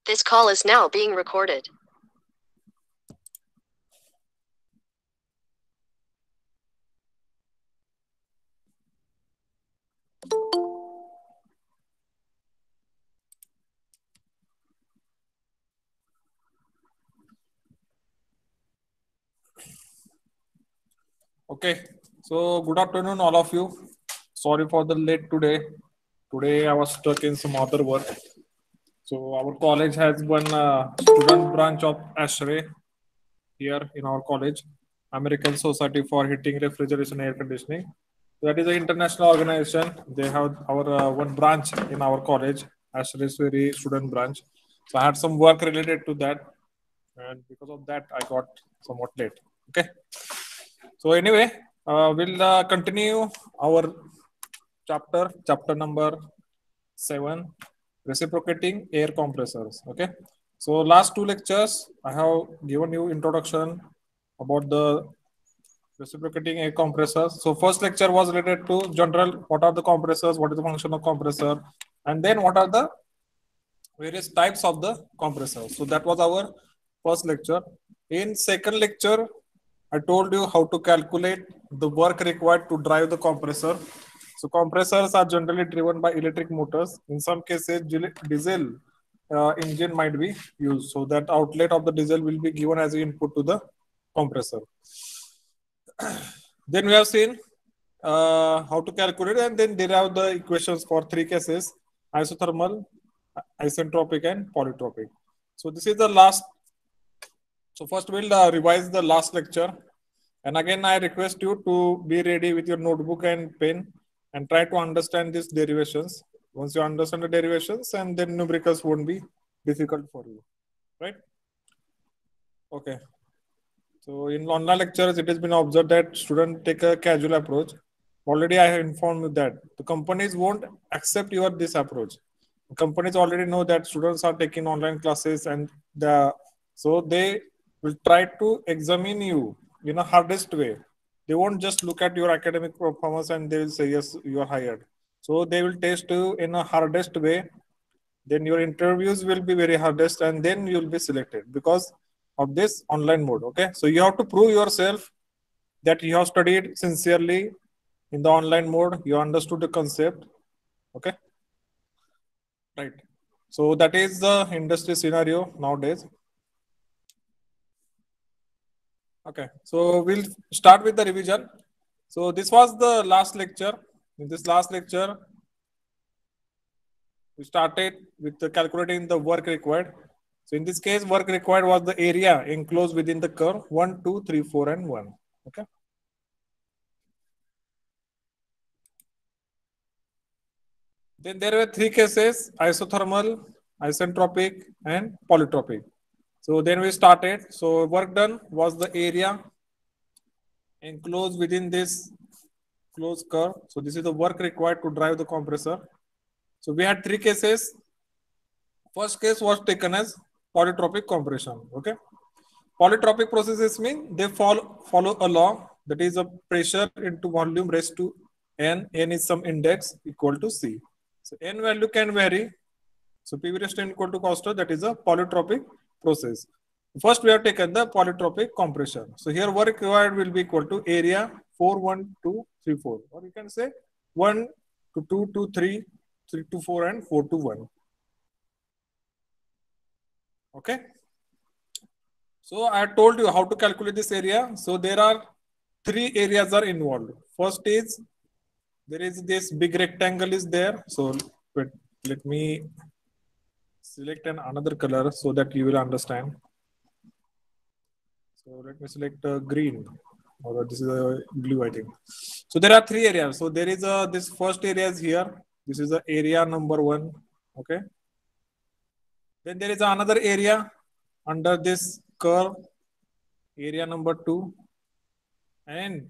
This call is now being recorded. Okay, so good afternoon, all of you. Sorry for the late today. Today I was stuck in some other work. So our college has one student branch of ASHRAE here in our college, American Society for Heating, Refrigeration, Air Conditioning. That is an international organization. They have our one branch in our college, ASHRAE Sweri student branch. So I had some work related to that, and because of that, I got somewhat late. Okay. So anyway, we'll continue our chapter number 7, reciprocating air compressors. Okay. So last two lectures, I have given you introduction about the reciprocating air compressors. So first lecture was related to general, what are the compressors, what is the function of compressor, and then what are the various types of the compressor. So that was our first lecture. In second lecture, I told you how to calculate the work required to drive the compressor. So compressors are generally driven by electric motors. In some cases, diesel engine might be used. So that outlet of the diesel will be given as input to the compressor. Then we have seen how to calculate and then derive the equations for three cases: isothermal, isentropic, and polytropic. So this is the last. So first we'll revise the last lecture. And again, I request you to be ready with your notebook and pen and try to understand these derivations. Once you understand the derivations, and then numericals won't be difficult for you, right? Okay. So in online lectures, it has been observed that students take a casual approach. Already I have informed you that the companies won't accept your this approach. Companies already know that students are taking online classes and so they will try to examine you in a hardest way. They won't just look at your academic performance and they will say yes, you are hired. So they will test you in a hardest way. Then your interviews will be very hardest and then you will be selected because of this online mode. Okay, so you have to prove yourself that you have studied sincerely in the online mode, you understood the concept. Okay, right. So that is the industry scenario nowadays. Okay, so we'll start with the revision. So this was the last lecture. In this last lecture, we started with the calculating the work required. So in this case, work required was the area enclosed within the curve 1, 2, 3, 4, and 1. Okay. Then there were three cases: isothermal, isentropic, and polytropic. So then we started. So work done was the area enclosed within this closed curve. So this is the work required to drive the compressor. So we had three cases. First case was taken as polytropic compression. Okay. Polytropic processes mean they follow a law, that is a pressure into volume raised to n. N is some index equal to C. So n value can vary. So PV raised to n equal to constant, that is a polytropic process. First we have taken the polytropic compression. So here work required will be equal to area 4, 1, 2, 3, 4. Or you can say 1 to 2 to 3, 3 to 4, and 4 to 1. Okay. So I told you how to calculate this area. So there are three areas are involved. First is there is this big rectangle is there. So let me select another color so that you will understand. So let me select green, or this is a blue, I think. So there are three areas. So there is this first area is here. This is the area number 1. Okay. Then there is another area under this curve, area number 2. And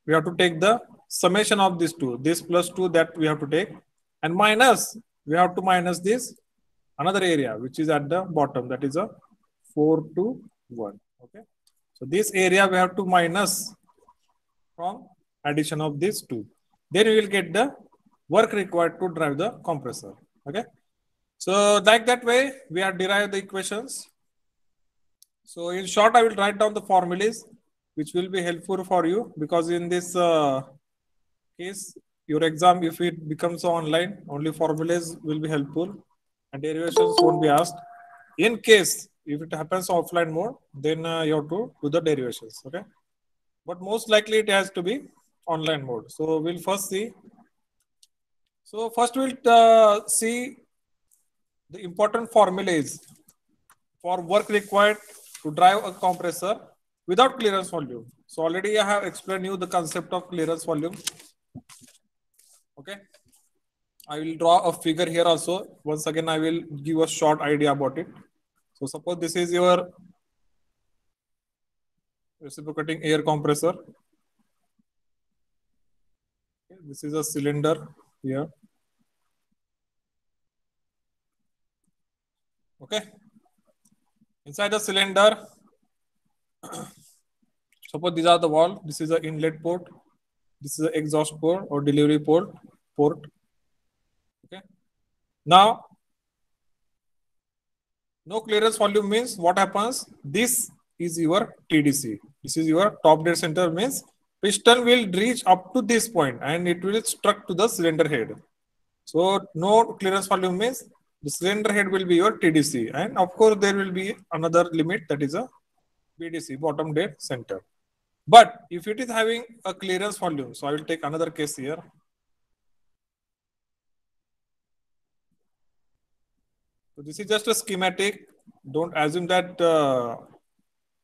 we have to take the summation of these two, this plus 2 that we have to take, and minus, we have to minus this another area which is at the bottom, that is a 4 to 1. Okay. So this area we have to minus from addition of these two. Then we will get the work required to drive the compressor. Okay. So like that way, we have derived the equations. So in short, I will write down the formulas, which will be helpful for you, because in this case, your exam, if it becomes online, only formulas will be helpful and derivations won't be asked. In case, if it happens offline mode, then you have to do the derivations, okay? But most likely it has to be online mode. So we'll first see. So first we'll see the important formulas for work required to drive a compressor without clearance volume. So already I have explained you the concept of clearance volume. Okay. I will draw a figure here also. Once again, I will give a short idea about it. So suppose this is your reciprocating air compressor. Okay. This is a cylinder here. Okay. Inside the cylinder, suppose these are the valve. This is the inlet port. This is the exhaust port or delivery port. Okay. Now, no clearance volume means what happens? This is your TDC. This is your top dead center, means piston will reach up to this point and it will struck to the cylinder head. So no clearance volume means the cylinder head will be your TDC, and of course there will be another limit, that is a BDC, bottom dead center. But if it is having a clearance volume, so I will take another case here. So this is just a schematic. Don't assume that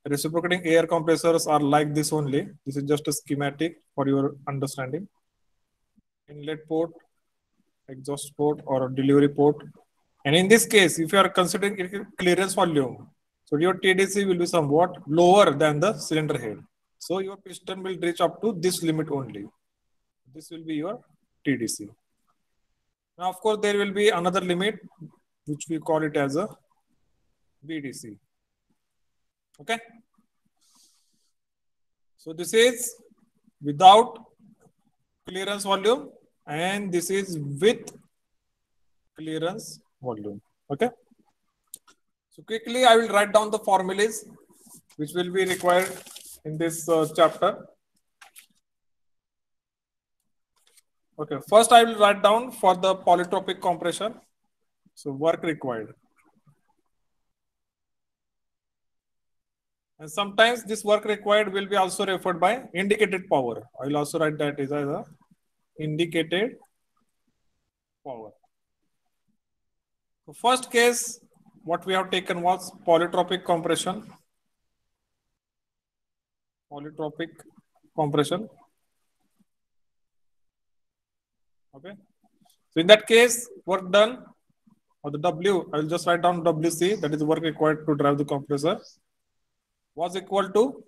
reciprocating air compressors are like this only. This is just a schematic for your understanding. Inlet port, exhaust port, or delivery port. And in this case, if you are considering clearance volume, so your TDC will be somewhat lower than the cylinder head. So your piston will reach up to this limit only. This will be your TDC. Now, of course, there will be another limit, which we call it as a BDC. Okay. So this is without clearance volume and this is with clearance volume. Okay. So quickly I will write down the formulas which will be required in this chapter. Okay. First I will write down for the polytropic compression. So work required. And sometimes this work required will be also referred by indicated power. I will also write that as a indicated power. So first case, what we have taken was polytropic compression. Polytropic compression. Okay. So in that case, work done, or the W, I will just write down WC, that is the work required to drive the compressor, was equal to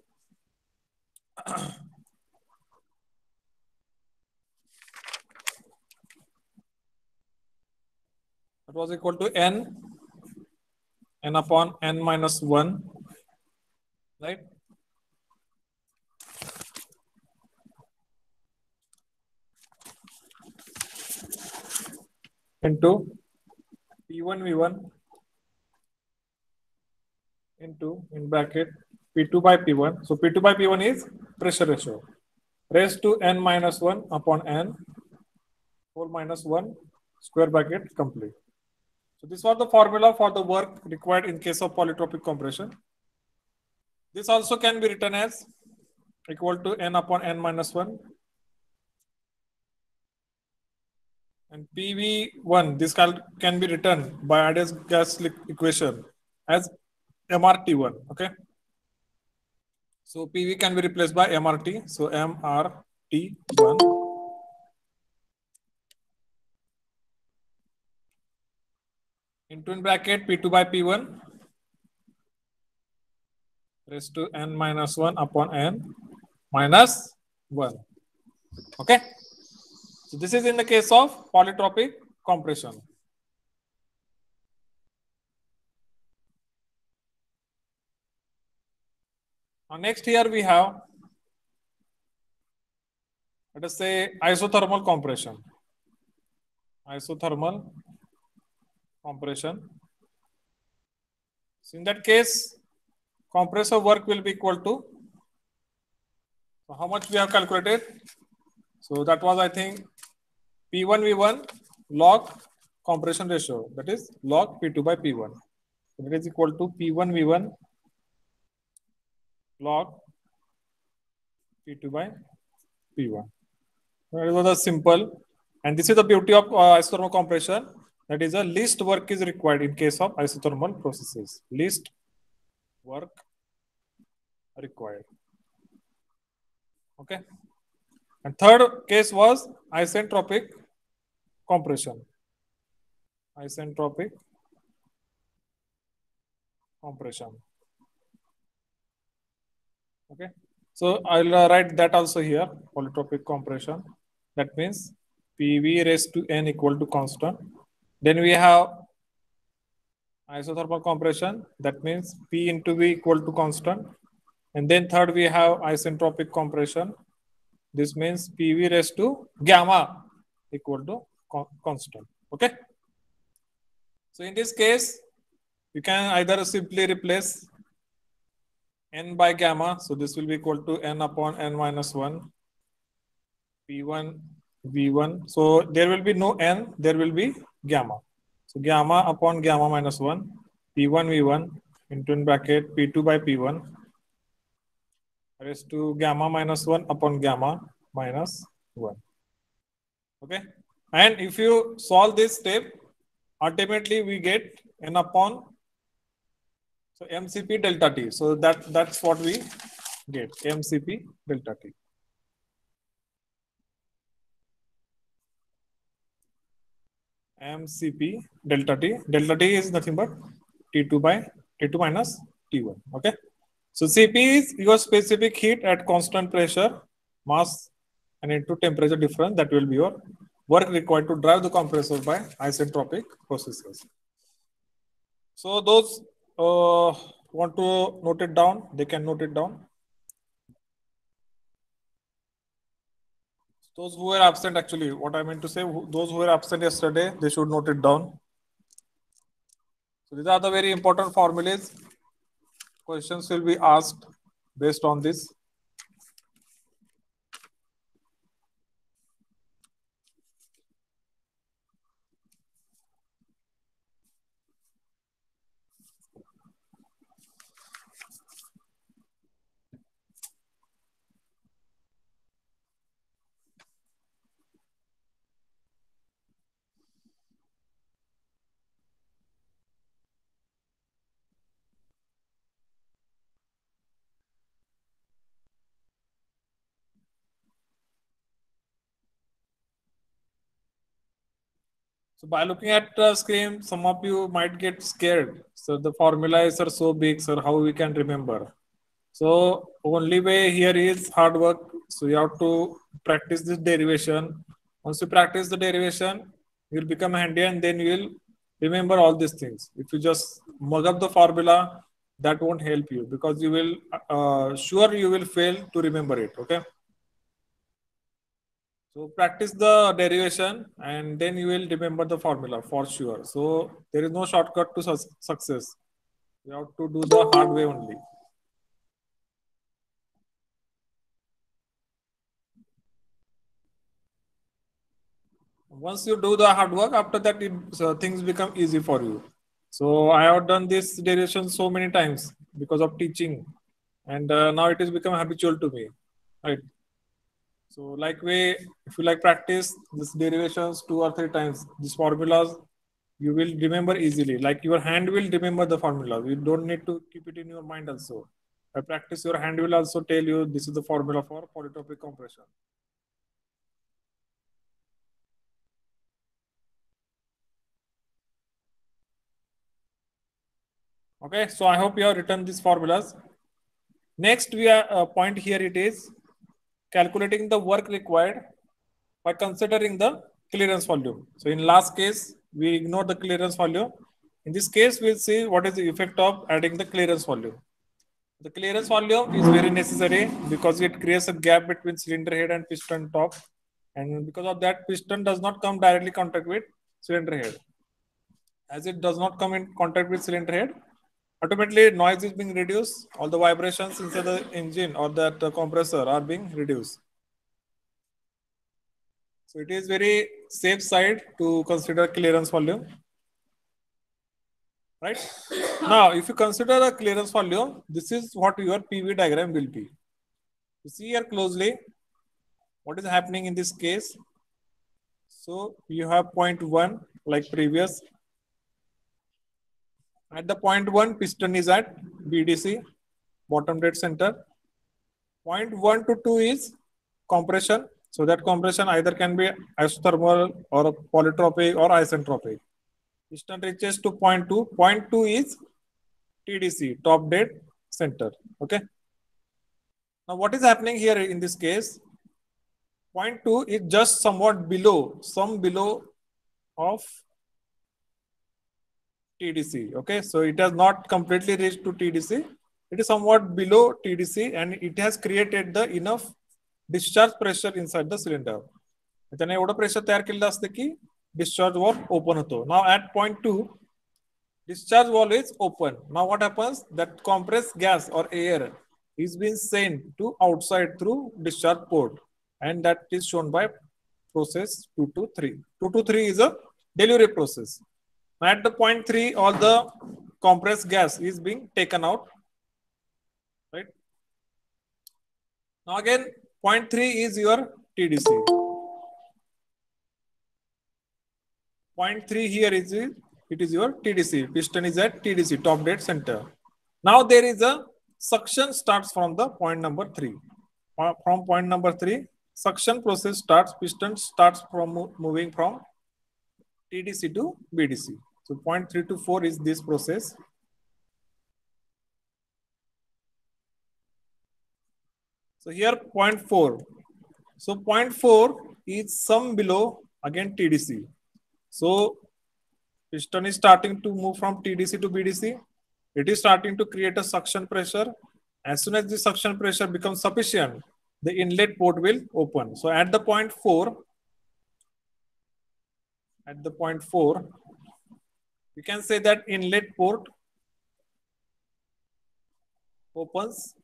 it was equal to n upon n minus 1, right? Into P1 V1 into, in bracket, P2 by P1. So P2 by P1 is pressure ratio, raised to n minus 1 upon n whole minus 1 square bracket complete. So this was the formula for the work required in case of polytropic compression. This also can be written as equal to n upon n minus 1. And PV1, this can be written by ideal gas equation as MRT1. Okay. So PV can be replaced by MRT. So MRT1 into, in bracket, P2 by P1 raised to n minus 1 upon n minus 1. Okay. So this is in the case of polytropic compression. Now next here we have, let us say, isothermal compression. Isothermal compression. So in that case, compressor work will be equal to, so how much we have calculated? So that was, I think, P1V1 log compression ratio, that is log P2 by P1. So that is equal to P1V1 log P2 by P1. It was a simple, and this is the beauty of isothermal compression. That is, a least work is required in case of isothermal processes. Least work required. Okay. And third case was isentropic compression. Isentropic compression. Okay. So I'll write that also here, polytropic compression. That means PV raised to N equal to constant. Then we have isothermal compression. That means P into V equal to constant. And then third, we have isentropic compression. This means PV raised to gamma equal to constant. Okay. So in this case, you can either simply replace N by gamma. So this will be equal to N upon N minus 1. P1, V1. So there will be no N, there will be gamma. So gamma upon gamma minus 1. P1, V1 into in bracket P2 by P1 raised to gamma minus 1 upon gamma minus 1. Okay. And if you solve this step, ultimately we get N upon, so MCP delta T. So that's what we get, MCP delta T. MCP delta T. Delta T is nothing but T2 by T2 minus T1. Okay. So CP is your specific heat at constant pressure, mass, and into temperature difference. That will be your work required to drive the compressor by isentropic processes. So those want to note it down, they can note it down. Those who were absent, actually, what I meant to say, those who were absent yesterday, they should note it down. So these are the very important formulas. Questions will be asked based on this. So by looking at the screen, some of you might get scared. So the formulas are so big, sir, how we can remember? So only way here is hard work. So you have to practice this derivation. Once you practice the derivation, you'll become handy and then you will remember all these things. If you just mug up the formula, that won't help you because you will, sure you will fail to remember it. Okay. So practice the derivation and then you will remember the formula for sure. So there is no shortcut to success. You have to do the hard way only. Once you do the hard work, after that things become easy for you. So I have done this derivation so many times because of teaching, and now it has become habitual to me, right? So like way, if you like practice this derivations 2 or 3 times, these formulas you will remember easily. Like your hand will remember the formula. You don't need to keep it in your mind also. By practice, your hand will also tell you this is the formula for polytropic compression. Okay, so I hope you have written these formulas. Next, we are point here it is calculating the work required by considering the clearance volume. So in last case, we ignore the clearance volume. In this case, we'll see what is the effect of adding the clearance volume. The clearance volume is very necessary because it creates a gap between cylinder head and piston top. And because of that, piston does not come directly contact with cylinder head. as it does not come in contact with cylinder head, automatically noise is being reduced. All the vibrations inside the engine or that compressor are being reduced. So it is very safe side to consider clearance volume. Right? Now, if you consider a clearance volume, this is what your PV diagram will be. You see here closely what is happening in this case. So you have point 1 like previous. At the point 1, piston is at BDC, bottom dead center. Point 1 to 2 is compression. So that compression either can be isothermal or polytropic or isentropic. Piston reaches to point 2. Point 2 is TDC, top dead center. Okay. Now what is happening here in this case? Point 2 is just somewhat below, of TDC. Okay. So it has not completely reached to TDC. It is somewhat below TDC and it has created the enough discharge pressure inside the cylinder. त्याने एवढं pressure तयार केलेलं असतं की discharge valve open होतो. Now at point 2, discharge valve is open. Now what happens? That compressed gas or air is being sent to outside through discharge port, and that is shown by process 2 to 3. 2 to 3 is a delivery process. At the point 3, all the compressed gas is being taken out. Right? Now again, point 3 is your TDC. Point 3 here is it is your TDC. Piston is at TDC, top dead center. Now there is a suction starts from the point number 3. From point number 3, suction process starts. Piston starts from moving from TDC to BDC. So point 3 to 4 is this process. So here point 4. So point 4 is some below again TDC. So piston is starting to move from TDC to BDC. It is starting to create a suction pressure. As soon as the suction pressure becomes sufficient, the inlet port will open. So at the point 4, we can say that inlet port opens.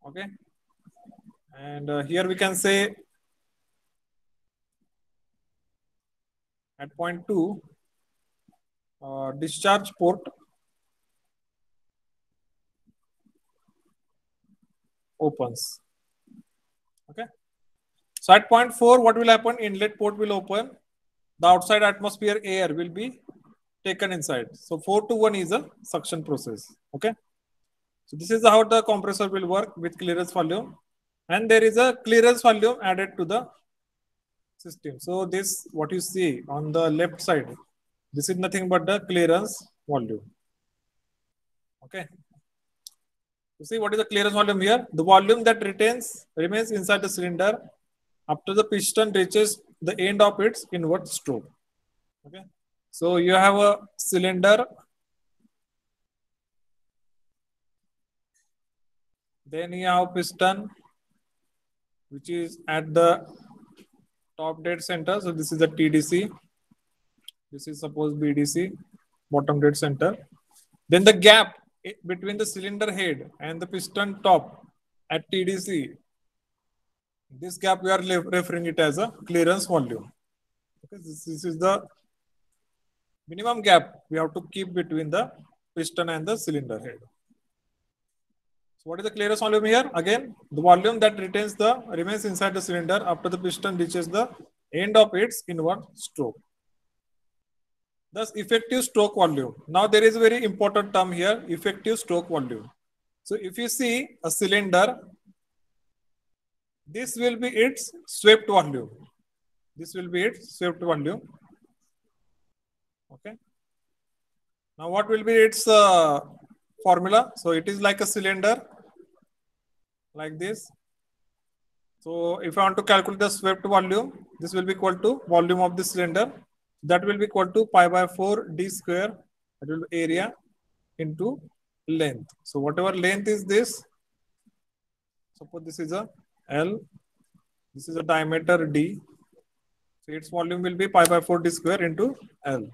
Okay. And here we can say at point 2, discharge port opens. Okay. So at point 4, what will happen? Inlet port will open. The outside atmosphere air will be taken inside. So 4 to 1 is a suction process. Okay. So this is how the compressor will work with clearance volume. And there is a clearance volume added to the system. So this, what you see on the left side, this is nothing but the clearance volume. Okay. You see what is the clearance volume here? The volume that remains inside the cylinder after the piston reaches the end of its inward stroke. Okay. So you have a cylinder. Then you have piston, which is at the top dead center. So this is the TDC. This is suppose BDC, bottom dead center. Then the gap between the cylinder head and the piston top at TDC, this gap we are referring it as a clearance volume. Okay, this is the minimum gap we have to keep between the piston and the cylinder head. So what is the clearance volume here? Again, the volume that remains inside the cylinder after the piston reaches the end of its inward stroke. Thus, effective stroke volume. Now there is a very important term here, effective stroke volume. So if you see a cylinder, this will be its swept volume. This will be its swept volume. Okay. Now what will be its formula? So it is like a cylinder, like this. So if I want to calculate the swept volume, this will be equal to volume of the cylinder. That will be equal to pi by 4 d square, that will be area, into length. So whatever length is this, suppose this is a L, this is a diameter D. So its volume will be pi by 4 d square into L.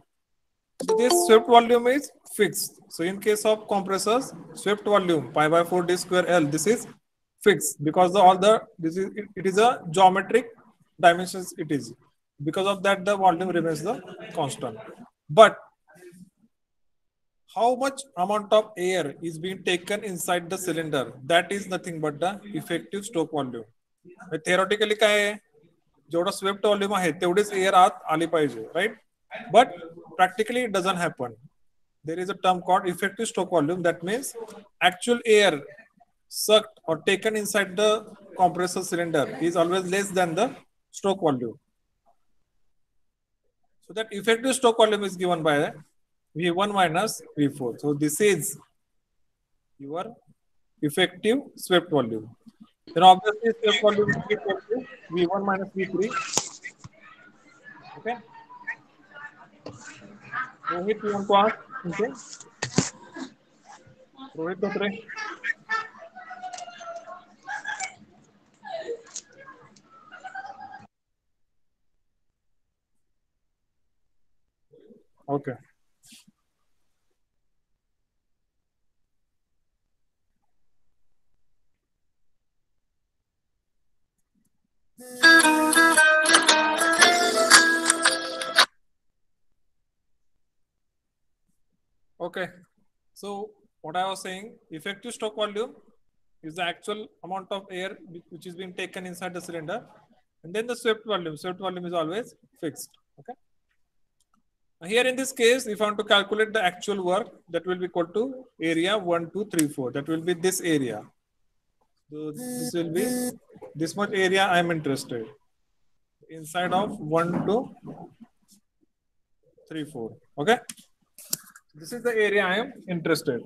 This swept volume is fixed. So in case of compressors, swept volume pi by 4 d square L, this is fixed because it is a geometric dimensions it is. Because of that, the volume remains the constant. But how much amount of air is being taken inside the cylinder? That is nothing but the effective stroke volume. Theoretically काय आहे जेवढा swept volume आहे तेवढीच air आत आली पाहिजे right but practically it doesn't happen there is a term called effective stroke volume. That means actual air sucked or taken inside the compressor cylinder is always less than the stroke volume. So that effective stroke volume is given by V1 minus V4. So this is your effective swept volume. Then obviously swept volume is equal to V1 minus V3. Okay. Rohit, you want to ask something? Rohit Dotre. Okay. Okay. So what I was saying, effective stroke volume is the actual amount of air which is being taken inside the cylinder. And then the swept volume is always fixed. Okay. Here in this case, if I want to calculate the actual work, that will be equal to area 1, 2, 3, 4. That will be this area. So this will be this much area I am interested. Inside of 1, 2, 3, 4. Okay. This is the area I am interested.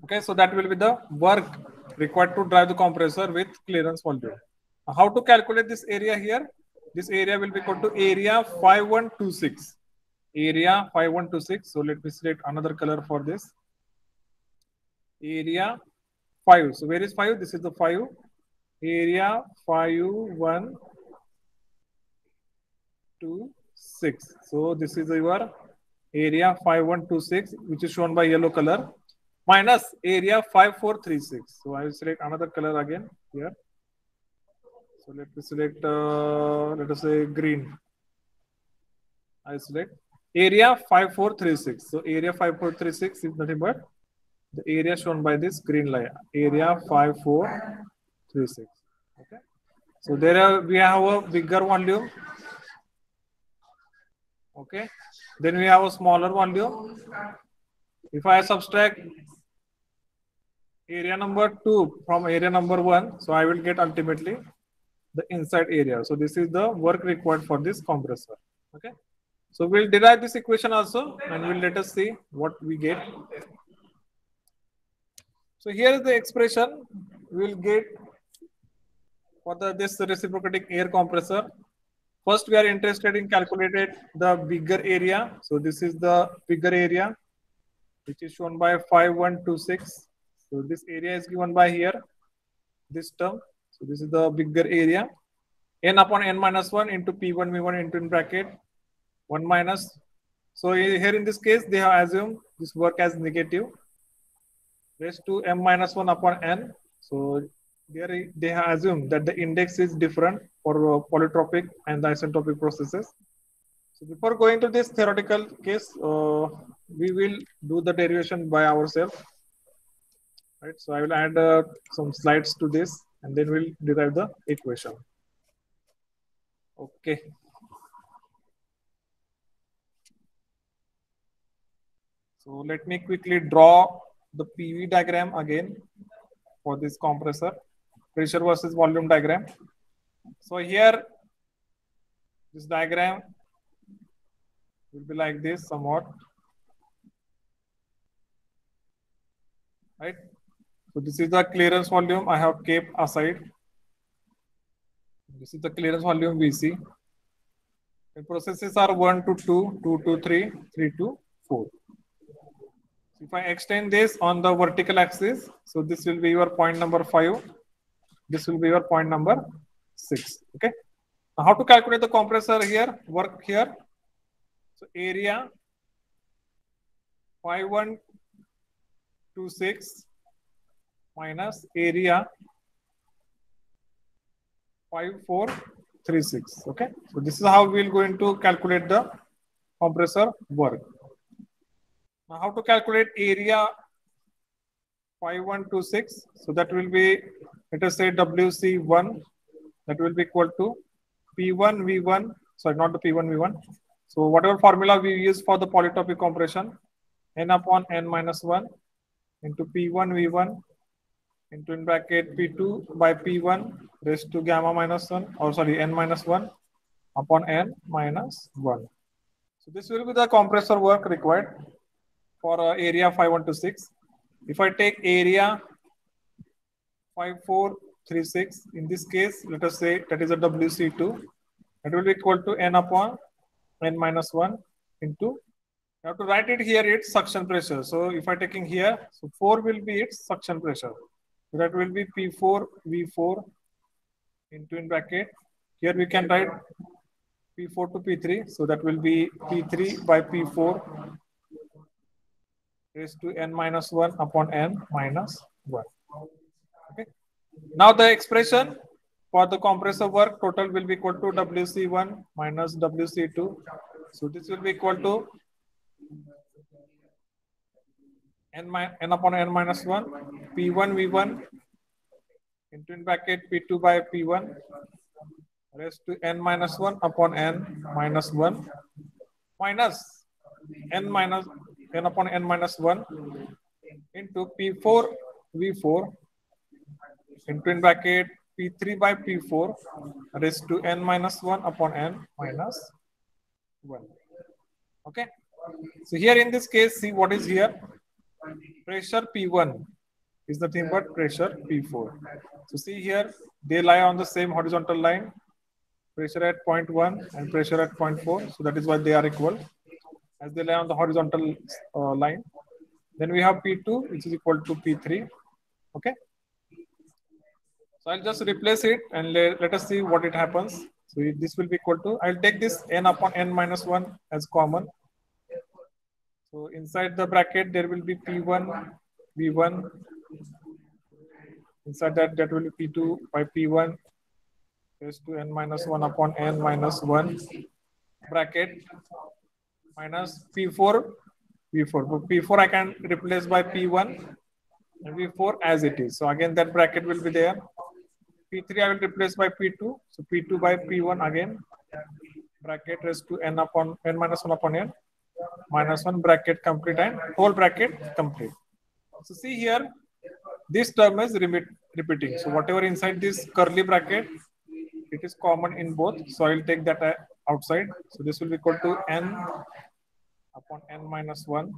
Okay, so that will be the work required to drive the compressor with clearance volume. How to calculate this area here? This area will be equal to area 5126. Area 5126. So let me select another color for this. Area 5. So where is 5? This is the 5. Area 5126. So this is your area 5126, which is shown by yellow color, minus area 5436. So I will select another color again here. So let me select, let us say green. I select area 5436. So area 5436 is nothing but the area shown by this green line. Area 5436. Okay. So we have a bigger volume. Okay. Then we have a smaller volume. If I subtract area number 2 from area number 1, so I will get ultimately the inside area. So this is the work required for this compressor. Okay. So we'll derive this equation also and we'll let us see what we get. So here is the expression we'll get for this reciprocating air compressor. First, we are interested in calculated the bigger area. So this is the bigger area, which is shown by 5126. So this area is given by here, this term. So this is the bigger area. N upon n minus 1 into P1 V1 into in bracket 1 minus. So here in this case, they have assumed this work as negative raised to m minus 1 upon n. So there they have assumed that the index is different for polytropic and the isentropic processes. So before going to this theoretical case, we will do the derivation by ourselves. Right. So I will add some slides to this and then we'll derive the equation. Okay. So let me quickly draw the PV diagram again for this compressor, pressure versus volume diagram. So here This diagram will be like this somewhat, right? So this is the clearance volume I have kept aside. This is the clearance volume VC. The processes are 1 to 2, 2 to 3, 3 to 4. So if I extend this on the vertical axis, so this will be your point number 5. This will be your point number 6. Okay. Now how to calculate the compressor here, work here? So area 5126 minus area 5436. Okay. So this is how we will going to calculate the compressor work. Now how to calculate area 5126? So that will be, let us say WC1, that will be equal to P1 V1, sorry, not the P1 V1. So whatever formula we use for the polytropic compression, N upon N minus 1 into P1 V1 into in bracket P2 by P1 raised to gamma minus 1, or sorry, N minus 1 upon N minus 1. So this will be the compressor work required for area 5126. If I take area 5436, in this case, let us say that is a WC2, that will be equal to N upon N minus 1 into, you have to write it here, its suction pressure. So if I taking here, so 4 will be its suction pressure. So that will be P4 V4 into in bracket. Here we can write P4 to P3. So that will be P3 by P4 raised to N minus 1 upon N minus 1. Okay. Now the expression for the compressor work total will be equal to WC1 minus WC2. So this will be equal to N upon N minus 1, P1 V1 into in bracket P2 by P1 raised to N minus 1 upon N minus 1 minus N upon N minus 1 into P4 V4 into in bracket P3 by P4 raised to N minus 1 upon N minus 1. Okay. So here in this case, see what is here. Pressure P1 is nothing but pressure P4. So see here, they lie on the same horizontal line. Pressure at point 1 and pressure at point 4. So that is why they are equal, as they lie on the horizontal line. Then we have P2, which is equal to P3. Okay. So I'll just replace it and let us see what it happens. So this will be equal to, I'll take this N upon N minus 1 as common. So inside the bracket, there will be P1 V1. Inside that, that will be P2 by P1 raised to N minus 1 upon N minus 1 bracket minus P4 V4. But P4 I can replace by P1 and V4 as it is. So again, that bracket will be there. P3 I will replace by P2. So P2 by P1 again. Bracket raised to N upon N minus 1 upon N minus 1 bracket complete and whole bracket complete. So see here, this term is repeating. So whatever inside this curly bracket, it is common in both. So I will take that outside. So this will be equal to N upon N minus 1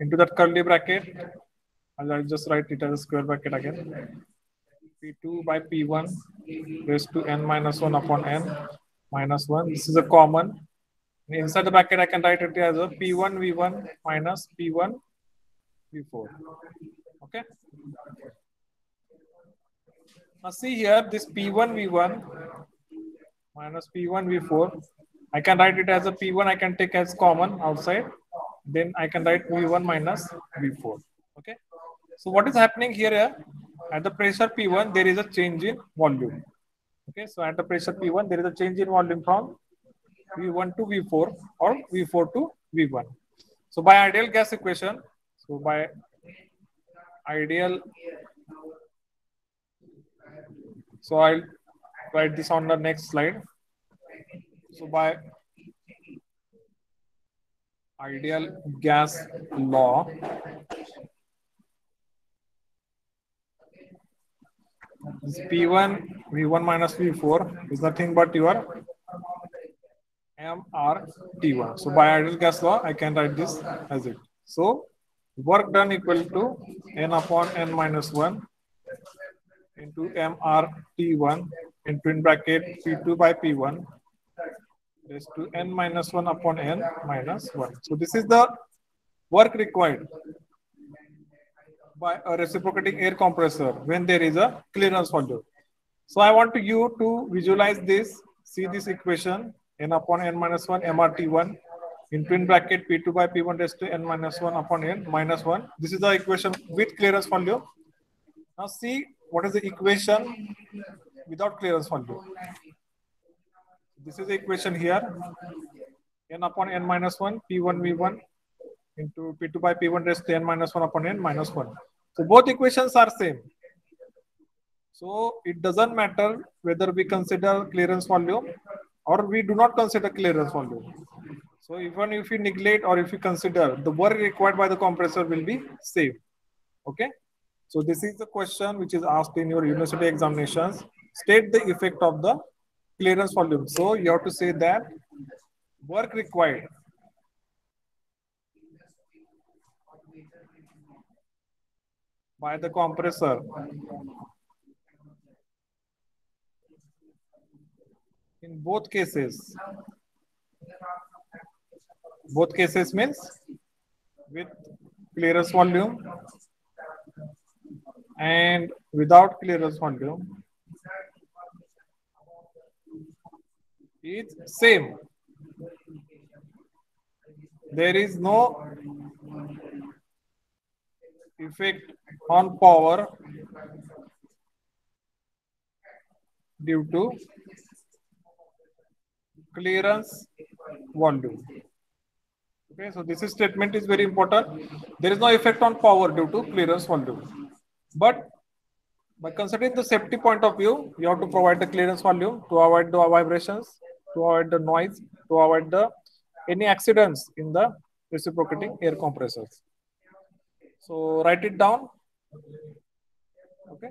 into that curly bracket. I'll just write it as a square bracket again. P2 by P1 raised to N minus 1 upon N minus 1. This is a common. Inside the bracket, I can write it as a P1 V1 minus P1 V4. Okay. Now see here, this P1 V1 minus P1 V4. I can write it as a P1. I can take as common outside. Then I can write V1 minus V4. Okay. So what is happening here? At the pressure P1, there is a change in volume. Okay. So at the pressure P1, there is a change in volume from V1 to V4 or V4 to V1. So by ideal gas equation, so by ideal, so I'll write this on the next slide. So by ideal gas law, this P1 V1 minus V4 is nothing but your MRT1. So by ideal gas law, I can write this as it. So work done equal to N upon N minus 1 into MRT1 into in bracket P2 by P1 raised to N minus 1 upon N minus 1. So this is the work required by a reciprocating air compressor when there is a clearance volume. So I want you to visualize this, see this equation, N upon N minus 1 MRT1 into in bracket P2 by P1 raised to N minus 1 upon N minus 1. This is the equation with clearance volume. Now see what is the equation without clearance volume. This is the equation here. N upon N minus 1 P1 V1 into P2 by P1 raised to N minus 1 upon N minus 1. So both equations are same. So it doesn't matter whether we consider clearance volume or we do not consider clearance volume. So even if you neglect or if you consider, the work required by the compressor will be same. Okay. So this is the question which is asked in your university examinations. State the effect of the clearance volume. So you have to say that work required by the compressor in both cases means with clearance volume and without clearance volume is same. There is no effect on power due to clearance volume. Okay, so this statement is very important. There is no effect on power due to clearance volume. But by considering the safety point of view, you have to provide the clearance volume to avoid the vibrations, to avoid the noise, to avoid the any accidents in the reciprocating air compressors. So write it down. Okay.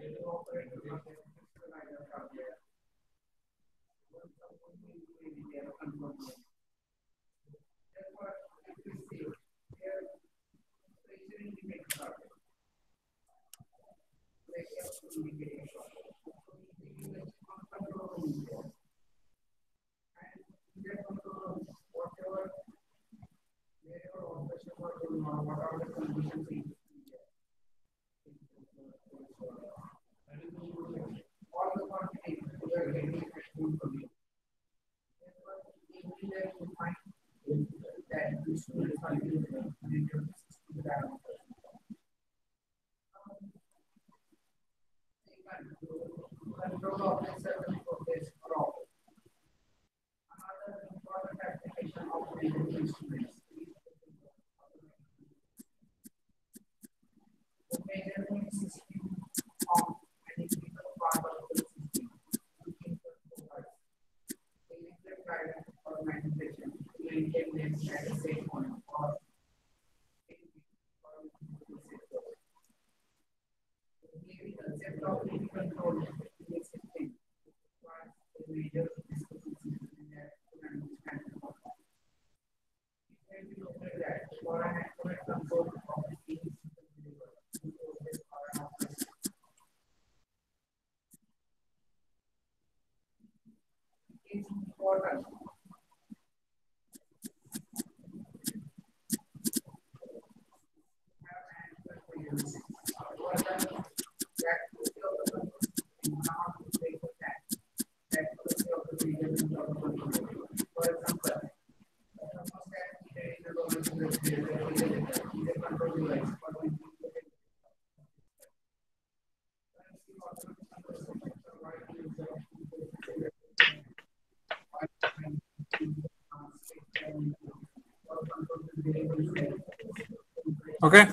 Okay.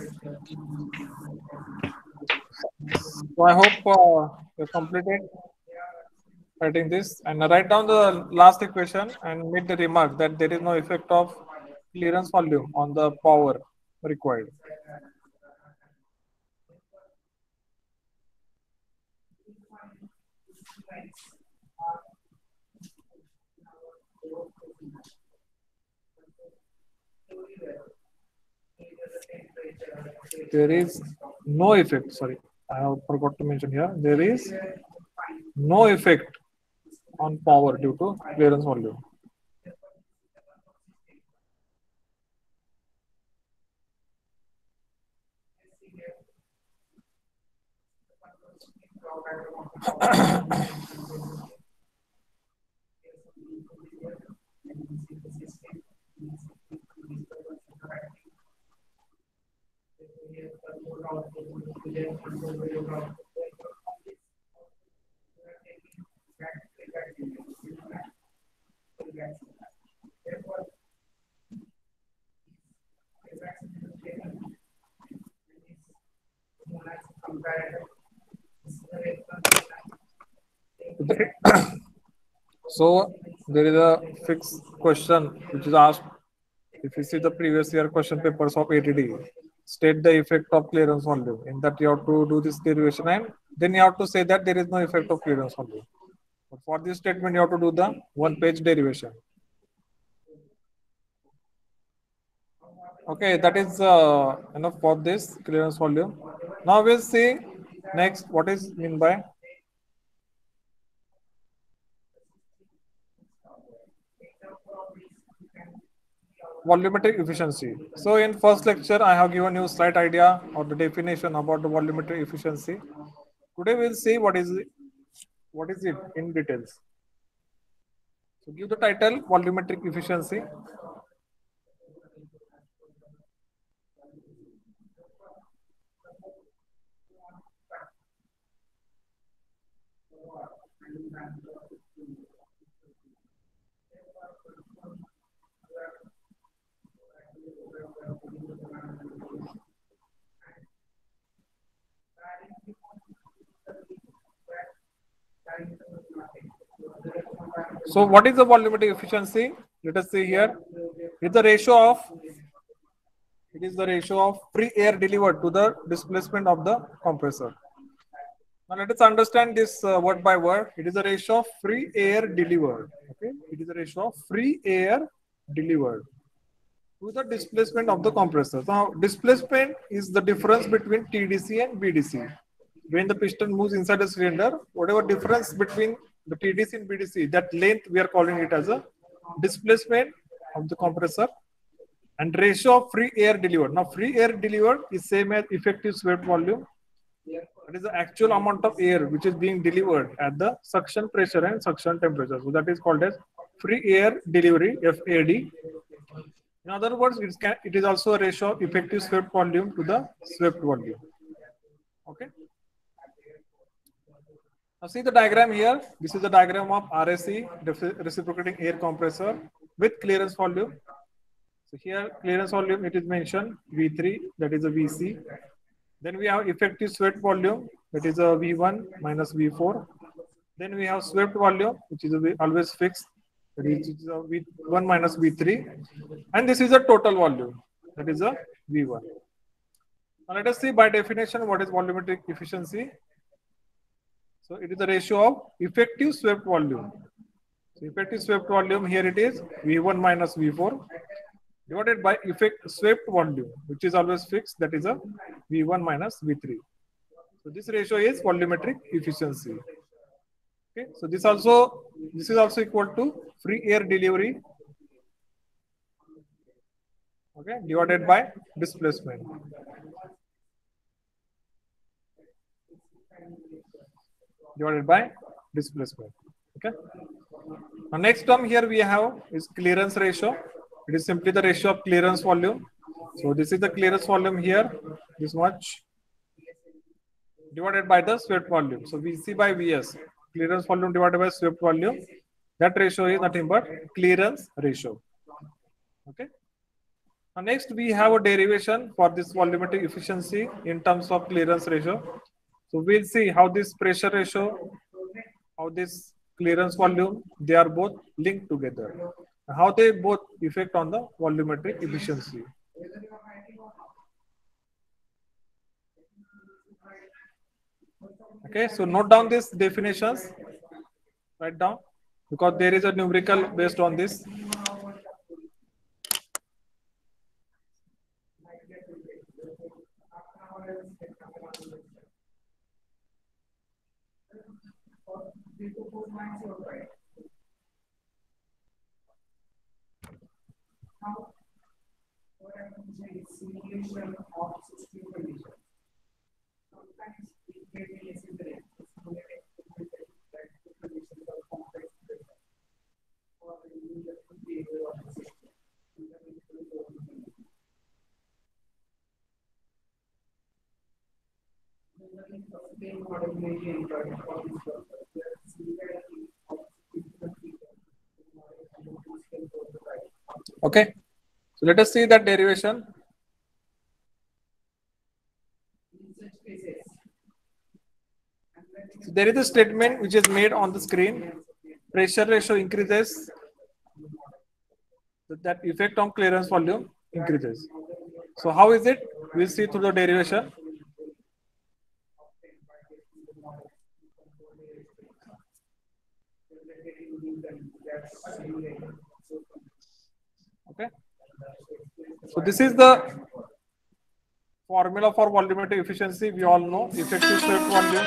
So I hope you completed writing this and write down the last equation and make the remark that there is no effect of clearance volume on the power required. There is no effect. Sorry, I have forgot to mention here. There is no effect on power due to clearance volume. So there is a fixed question which is asked. If you see the previous year question papers of ATD, state the effect of clearance volume. In that you have to do this derivation and then you have to say that there is no effect of clearance volume. But for this statement, you have to do the one-page derivation. Okay, that is enough for this clearance volume. Now we'll see next what is mean by volumetric efficiency. So in first lecture, I have given you slight idea or the definition about the volumetric efficiency. Today we'll see what is it in details. So give the title volumetric efficiency. So what is the volumetric efficiency? Let us see here. It is the ratio of free air delivered to the displacement of the compressor. Now let us understand this word by word. It is a ratio of free air delivered. Okay, it is a ratio of free air delivered to the displacement of the compressor. Now displacement is the difference between TDC and BDC. When the piston moves inside the cylinder, whatever difference between the TDC and BDC, that length we are calling it as a displacement of the compressor, and ratio of free air delivered. Now free air delivered is same as effective swept volume. That is the actual amount of air which is being delivered at the suction pressure and suction temperature. So that is called as free air delivery, FAD. In other words, it is also a ratio of effective swept volume to the swept volume. Okay. Now see the diagram here. This is the diagram of RAC, reciprocating air compressor with clearance volume. So here clearance volume, it is mentioned V3, that is a VC. Then we have effective swept volume, that is a V1 minus V4. Then we have swept volume, which is always fixed, that is a V1 minus V3. And this is a total volume, that is a V1. Now let us see by definition what is volumetric efficiency. So it is the ratio of effective swept volume. So effective swept volume, here it is V1 minus V4 divided by effect swept volume, which is always fixed, that is a V1 minus V3. So this ratio is volumetric efficiency. Okay, so this is also equal to free air delivery, okay, divided by displacement. Divided by displacement. Okay. Now next term here we have is clearance ratio. It is simply the ratio of clearance volume. So this is the clearance volume here, this much, divided by the swept volume. So VC by VS, clearance volume divided by swept volume. That ratio is nothing but clearance ratio. Okay. Now next we have a derivation for this volumetric efficiency in terms of clearance ratio. So we'll see how this pressure ratio, how this clearance volume, they are both linked together. How they both affect on the volumetric efficiency. Okay, so note down these definitions. Write down because there is a numerical based on this. Okay, so let us see that derivation. So there is a statement which is made on the screen. Pressure ratio increases, so that effect on clearance volume increases. So how is it? We'll see through the derivation. Okay. So this is the formula for volumetric efficiency. We all know effective swept volume.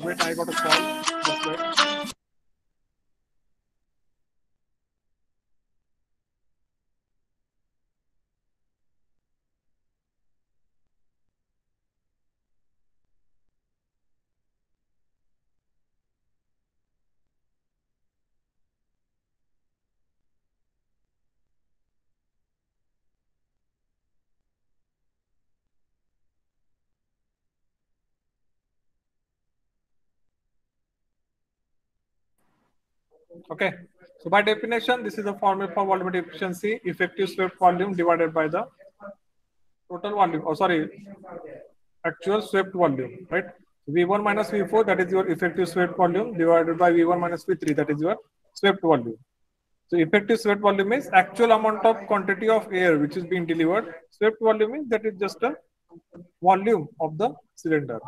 Wait, I got a call. Just wait. Okay. So by definition, this is the formula for volumetric efficiency: effective swept volume divided by the total volume. Oh, sorry, actual swept volume, right? V1 minus V4, that is your effective swept volume, divided by V1 minus V3, that is your swept volume. So effective swept volume is actual amount of quantity of air which is being delivered. Swept volume is that is just a volume of the cylinder.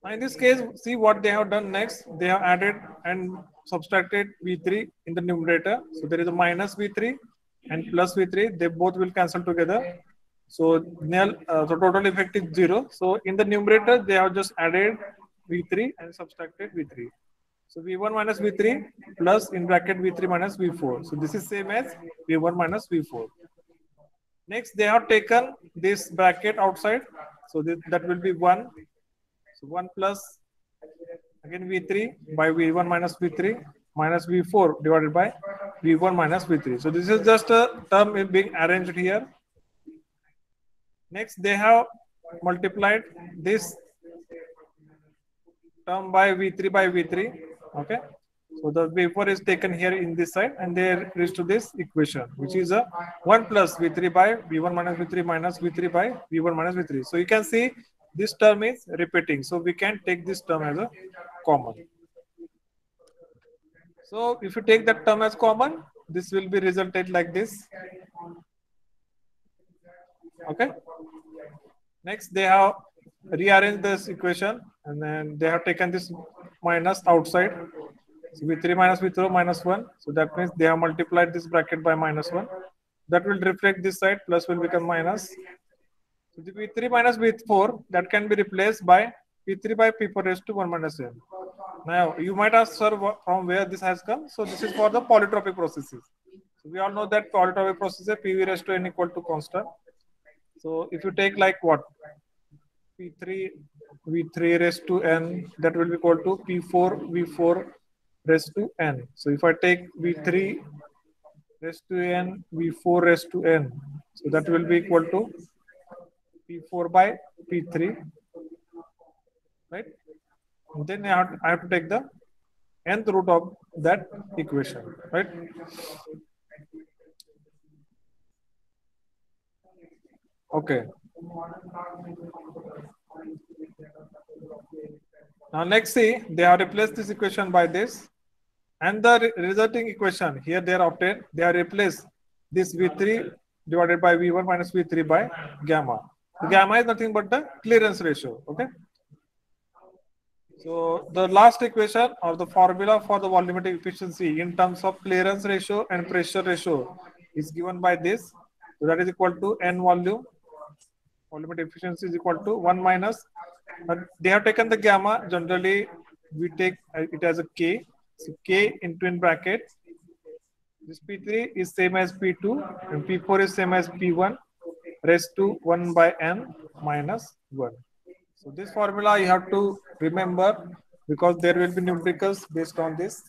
Now in this case, see what they have done next. They have added and subtracted V3 in the numerator. So there is a minus V3 and plus V3. They both will cancel together. So so total effect is 0. So in the numerator, they have just added V3 and subtracted V3. So V1 minus V3 plus in bracket V3 minus V4. So this is same as V1 minus V4. Next, they have taken this bracket outside. So that will be 1. So 1 plus again V3 by V1 minus V3 minus V4 divided by V1 minus V3. So this is just a term being arranged here. Next, they have multiplied this term by V3 by V3. Okay. So the V4 is taken here in this side and they reach to this equation, which is a 1 plus V3 by V1 minus V3 minus V3 by V1 minus V3. So you can see this term is repeating. So we can take this term as a common. So if you take that term as common, this will be resulted like this. Okay. Next, they have rearranged this equation and then they have taken this minus outside. So V3 minus V4 minus 1. So that means they have multiplied this bracket by minus 1. That will reflect this side, plus will become minus. So the V3 minus V4 that can be replaced by P3 by P4 raised to 1 minus n. Now you might ask, sir, from where this has come? So this is for the polytropic processes. So we all know that polytropic processes PV raised to n equal to constant. So if you take like what? P3 V3 raised to n, that will be equal to P4 V4 raised to n. So if I take V3 raised to n, V4 raised to n, so that will be equal to P4 by P3, right? And then I have to take the nth root of that equation, right? Okay. Now next, see, they have replaced this equation by this, and the resulting equation here they are obtained. They have replaced this V3 divided by V1 minus V3 by gamma. So gamma is nothing but the clearance ratio. Okay. So the last equation or the formula for the volumetric efficiency in terms of clearance ratio and pressure ratio is given by this. So that is equal to N volume. Volumetric efficiency is equal to 1 minus. They have taken the gamma. Generally, we take it as a K. So K into in bracket. This P3 is same as P2 and P4 is same as P1 raised to 1 by N minus 1. So this formula you have to remember because there will be numericals based on this.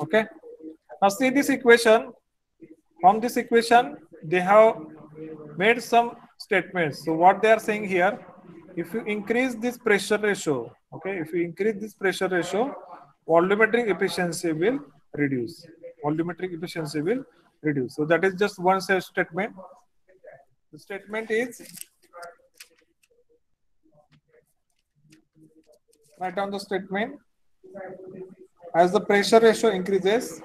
Okay. Now see this equation. From this equation, they have made some statements. So what they are saying here, if you increase this pressure ratio, okay, if you increase this pressure ratio, volumetric efficiency will reduce. Volumetric efficiency will reduce. So that is just one such statement. The statement is, write down the statement. As the pressure ratio increases,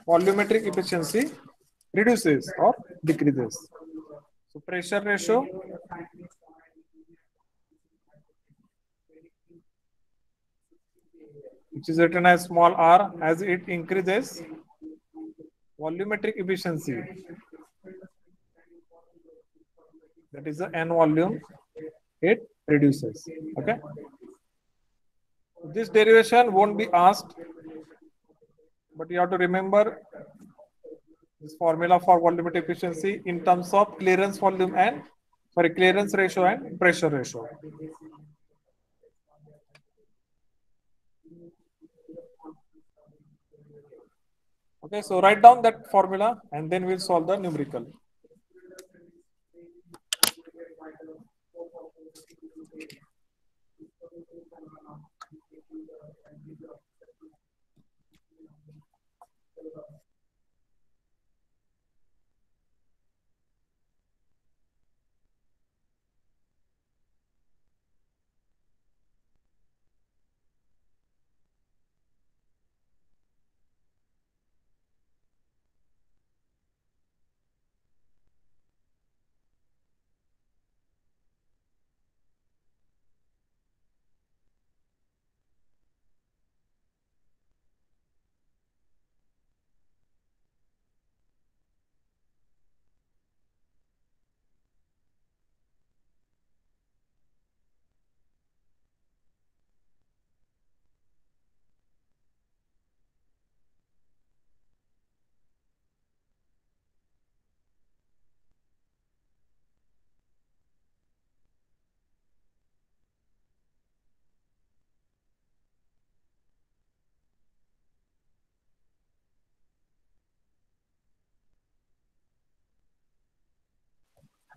volumetric efficiency reduces or decreases. So pressure ratio which is written as small r, as it increases, volumetric efficiency, that is the N volume, it reduces. Okay. This derivation won't be asked, but you have to remember this formula for volumetric efficiency in terms of clearance volume and clearance ratio and pressure ratio. Okay, so write down that formula and then we'll solve the numerical.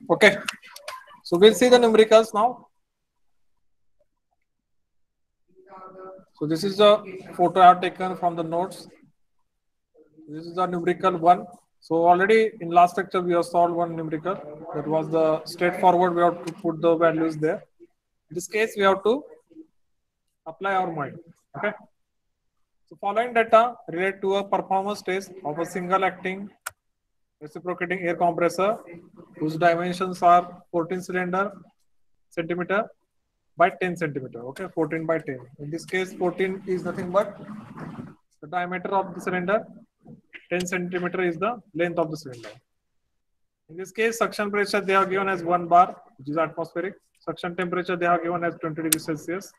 Okay, so we'll see the numericals now. So this is the photo I have taken from the notes. This is the numerical one. So already in last lecture we have solved one numerical. That was the straightforward. We have to put the values there. In this case, we have to apply our mind. Okay. So following data relate to a performance test of a single acting reciprocating air compressor whose dimensions are 14 cylinder centimeter by 10 centimeter. Okay, 14 by 10. In this case, 14 is nothing but the diameter of the cylinder. 10 centimeter is the length of the cylinder. In this case, suction pressure they are given as 1 bar, which is atmospheric. Suction temperature they are given as 20 degrees Celsius.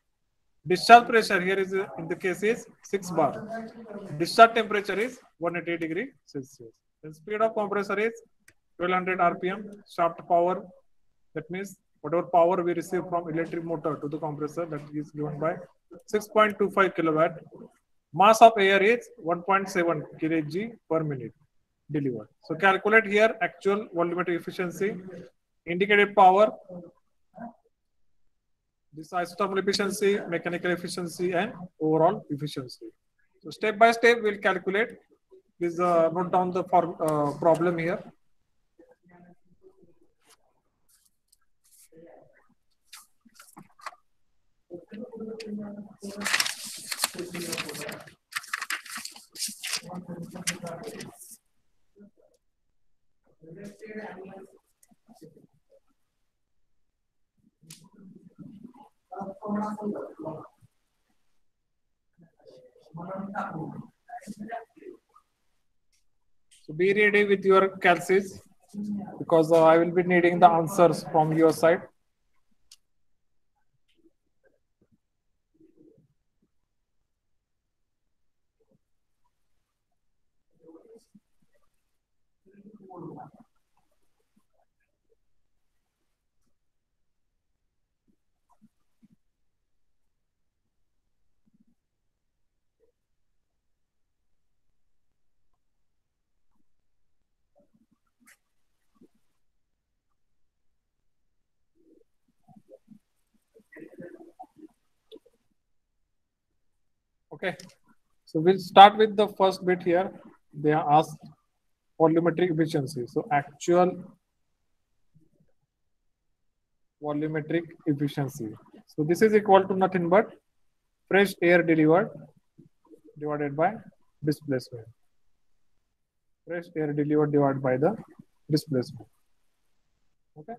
Discharge pressure here is in the case is 6 bar. Discharge temperature is 180 degree Celsius. The speed of compressor is 1200 RPM. Shaft power, that means whatever power we receive from electric motor to the compressor, that is given by 6.25 kilowatt. Mass of air is 1.7 kg per minute delivered. So calculate here actual volumetric efficiency, indicated power, this isothermal efficiency, mechanical efficiency, and overall efficiency. So step by step, we'll calculate. Please note down the problem here. So be ready with your calcs because I will be needing the answers from your side. Okay, so we'll start with the first bit here. They are asked volumetric efficiency. So actual volumetric efficiency. So this is equal to nothing but fresh air delivered divided by displacement. Fresh air delivered divided by the displacement. Okay.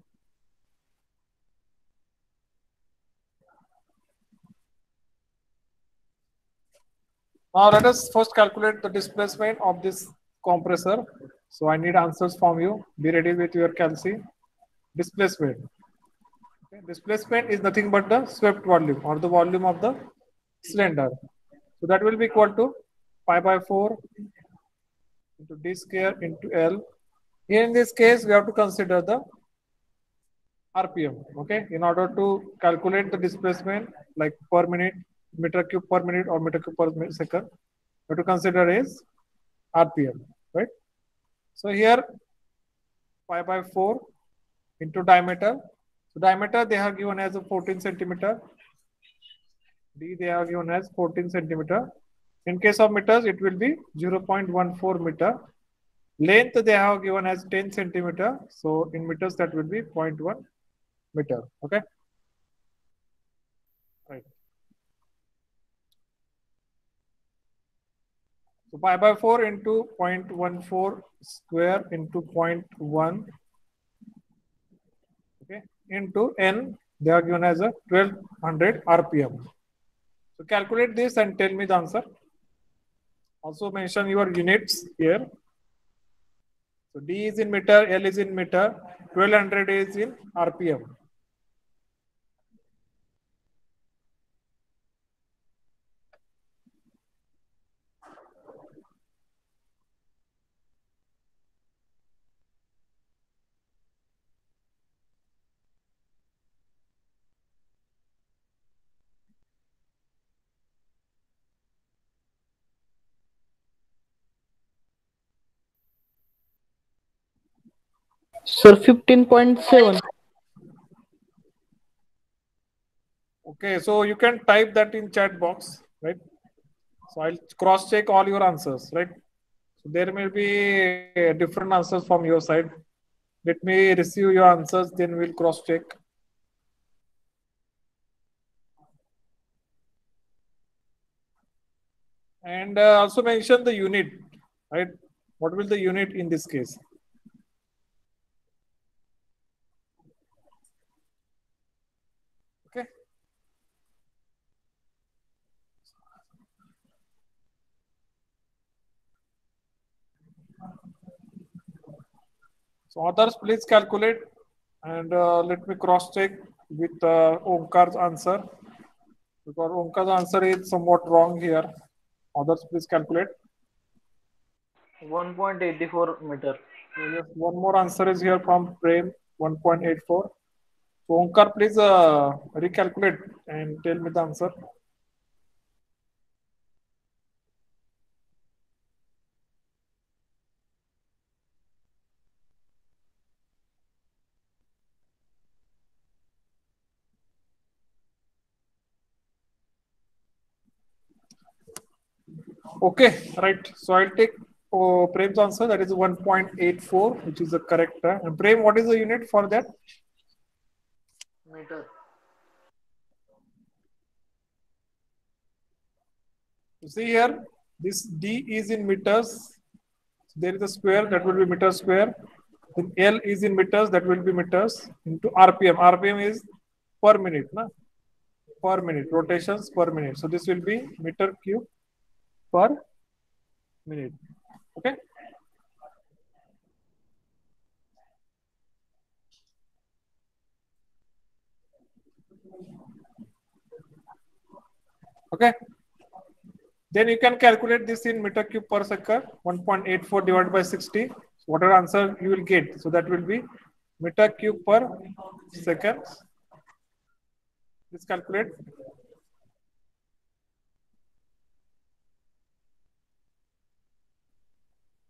Now let us first calculate the displacement of this compressor. So I need answers from you. Be ready with your calci. Displacement. Okay. Displacement is nothing but the swept volume or the volume of the cylinder. So that will be equal to pi by 4 into d square into L. Here in this case, we have to consider the RPM. Okay, in order to calculate the displacement like per minute, meter cube per minute or meter cube per second, we have to consider is RPM, right? So here pi by 4 into diameter. So diameter they have given as a 14 centimeter. D they have given as 14 centimeter. In case of meters, it will be 0.14 meter. Length they have given as 10 centimeter. So in meters that will be 0.1 meter. Okay. Right. So pi by 4 into 0.14 square into 0.1. Okay. Into N they are given as a 1200 RPM. So calculate this and tell me the answer. Also mention your units here. So D is in meter, L is in meter, 1200 is in RPM. Sir, 15.7. Okay, so you can type that in chat box, right? So I'll cross check all your answers, right? So there may be different answers from your side. Let me receive your answers, then we'll cross check. And also mention the unit, right? What will the unit in this case? Okay. So others, please calculate and let me cross check with Omkar's answer because Omkar's answer is somewhat wrong here. Others, please calculate. 1.84 meter. So just one more answer is here from Prem, 1.84. So Omkar, please recalculate and tell me the answer. Okay, right. So I'll take Prem's answer. That is 1.84, which is the correct. And Prem, what is the unit for that? Meter. You see here, this D is in meters. There is a square that will be meter square. Then L is in meters, that will be meters into RPM. RPM is per minute, na? Per minute, rotations per minute. So this will be meter cube per minute. Okay. Okay. Then you can calculate this in meter cube per second, 1.84 divided by 60. So whatever answer you will get, so that will be meter cube per second. Please calculate.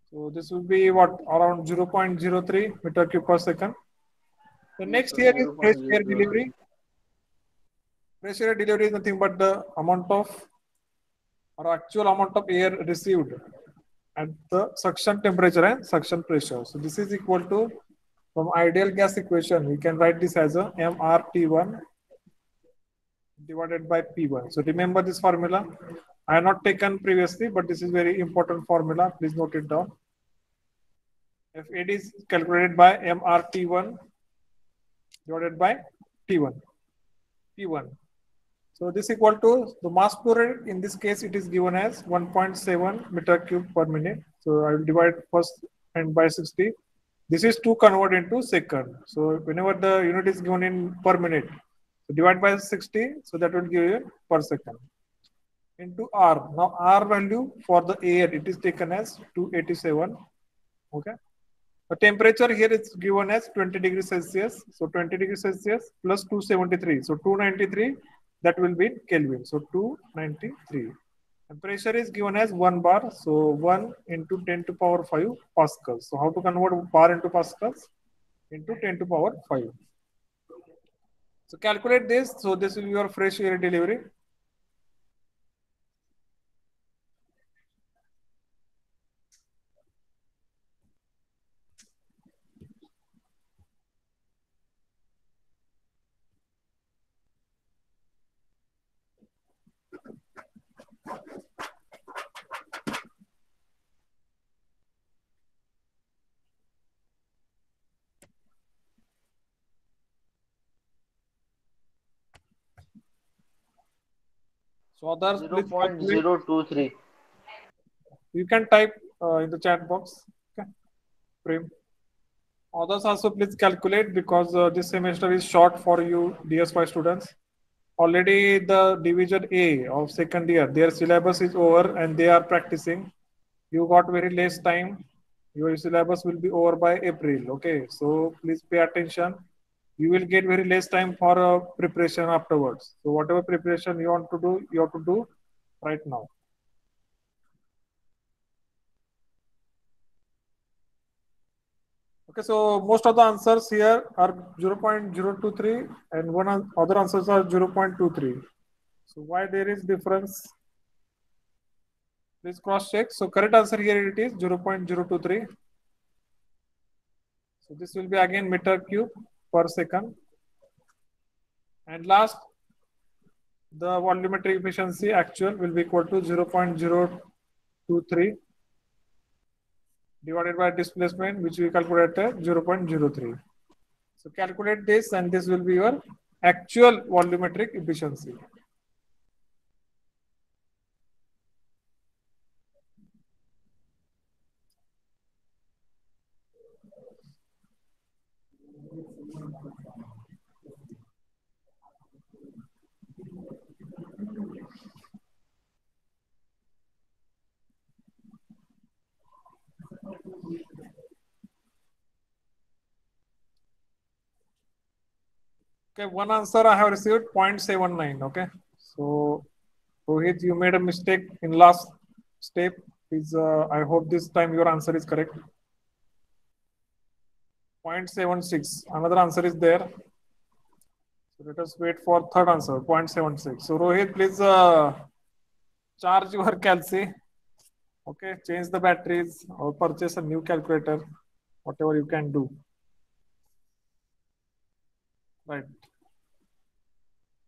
So this will be what, around 0.03 meter cube per second. The next here is fresh air delivery. Fresh air delivery is nothing but the amount of or actual amount of air received at the suction temperature and suction pressure. So this is equal to, from ideal gas equation, we can write this as a mRT1 divided by P1. So remember this formula. I have not taken previously, but this is very important formula. Please note it down. FAD is calculated by mRT1 divided by T1. P1. So this equal to the mass flow rate. In this case, it is given as 1.7 meter cube per minute. So I will divide first and by 60. This is to convert into second. So whenever the unit is given in per minute, so divide by 60. So that will give you per second into R. Now R value for the air, it is taken as 287. Okay. The temperature here is given as 20 degrees Celsius. So 20 degrees Celsius plus 273. So 293. That will be Kelvin. So 293. And pressure is given as 1 bar. So 1 into 10 to power 5 pascals. So how to convert bar into pascals? Into 10 to power 5. So calculate this. So this will be your fresh air delivery. So others, please calculate. 0.023. You can type in the chat box. Okay. Prem. Others also please calculate, because this semester is short for you DS5 students. Already the division A of second year, their syllabus is over and they are practicing. You got very less time. Your syllabus will be over by April. Okay. So please pay attention. You will get very less time for preparation afterwards. So whatever preparation you want to do, you have to do right now. Okay, so most of the answers here are 0.023 and one other answers are 0.23. So why there is difference? Please cross check. So correct answer here it is 0.023. So this will be again meter cube per second. And last, the volumetric efficiency actual will be equal to 0.023 divided by displacement, which we calculated 0.03. So calculate this and this will be your actual volumetric efficiency. Okay, one answer I have received 0.79. Okay, so Rohit, you made a mistake in last step. Please, I hope this time your answer is correct. 0.76. Another answer is there. So let us wait for third answer, 0.76. So Rohit, please charge your calci. Okay, change the batteries or purchase a new calculator, whatever you can do. Right.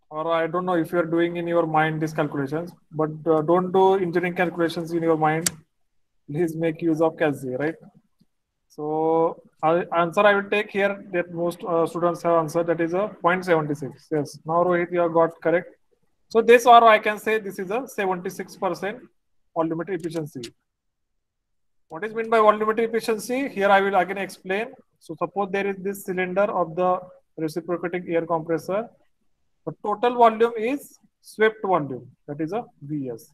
Or I don't know if you are doing in your mind these calculations, but don't do engineering calculations in your mind. Please make use of calci, right? So answer I will take here that most students have answered, that is a 0.76. Yes. Now Rohit, you have got correct. So this, or I can say this is a 76% volumetric efficiency. What is meant by volumetric efficiency? Here I will again explain. So suppose there is this cylinder of the reciprocating air compressor. The total volume is swept volume, that is a Vs.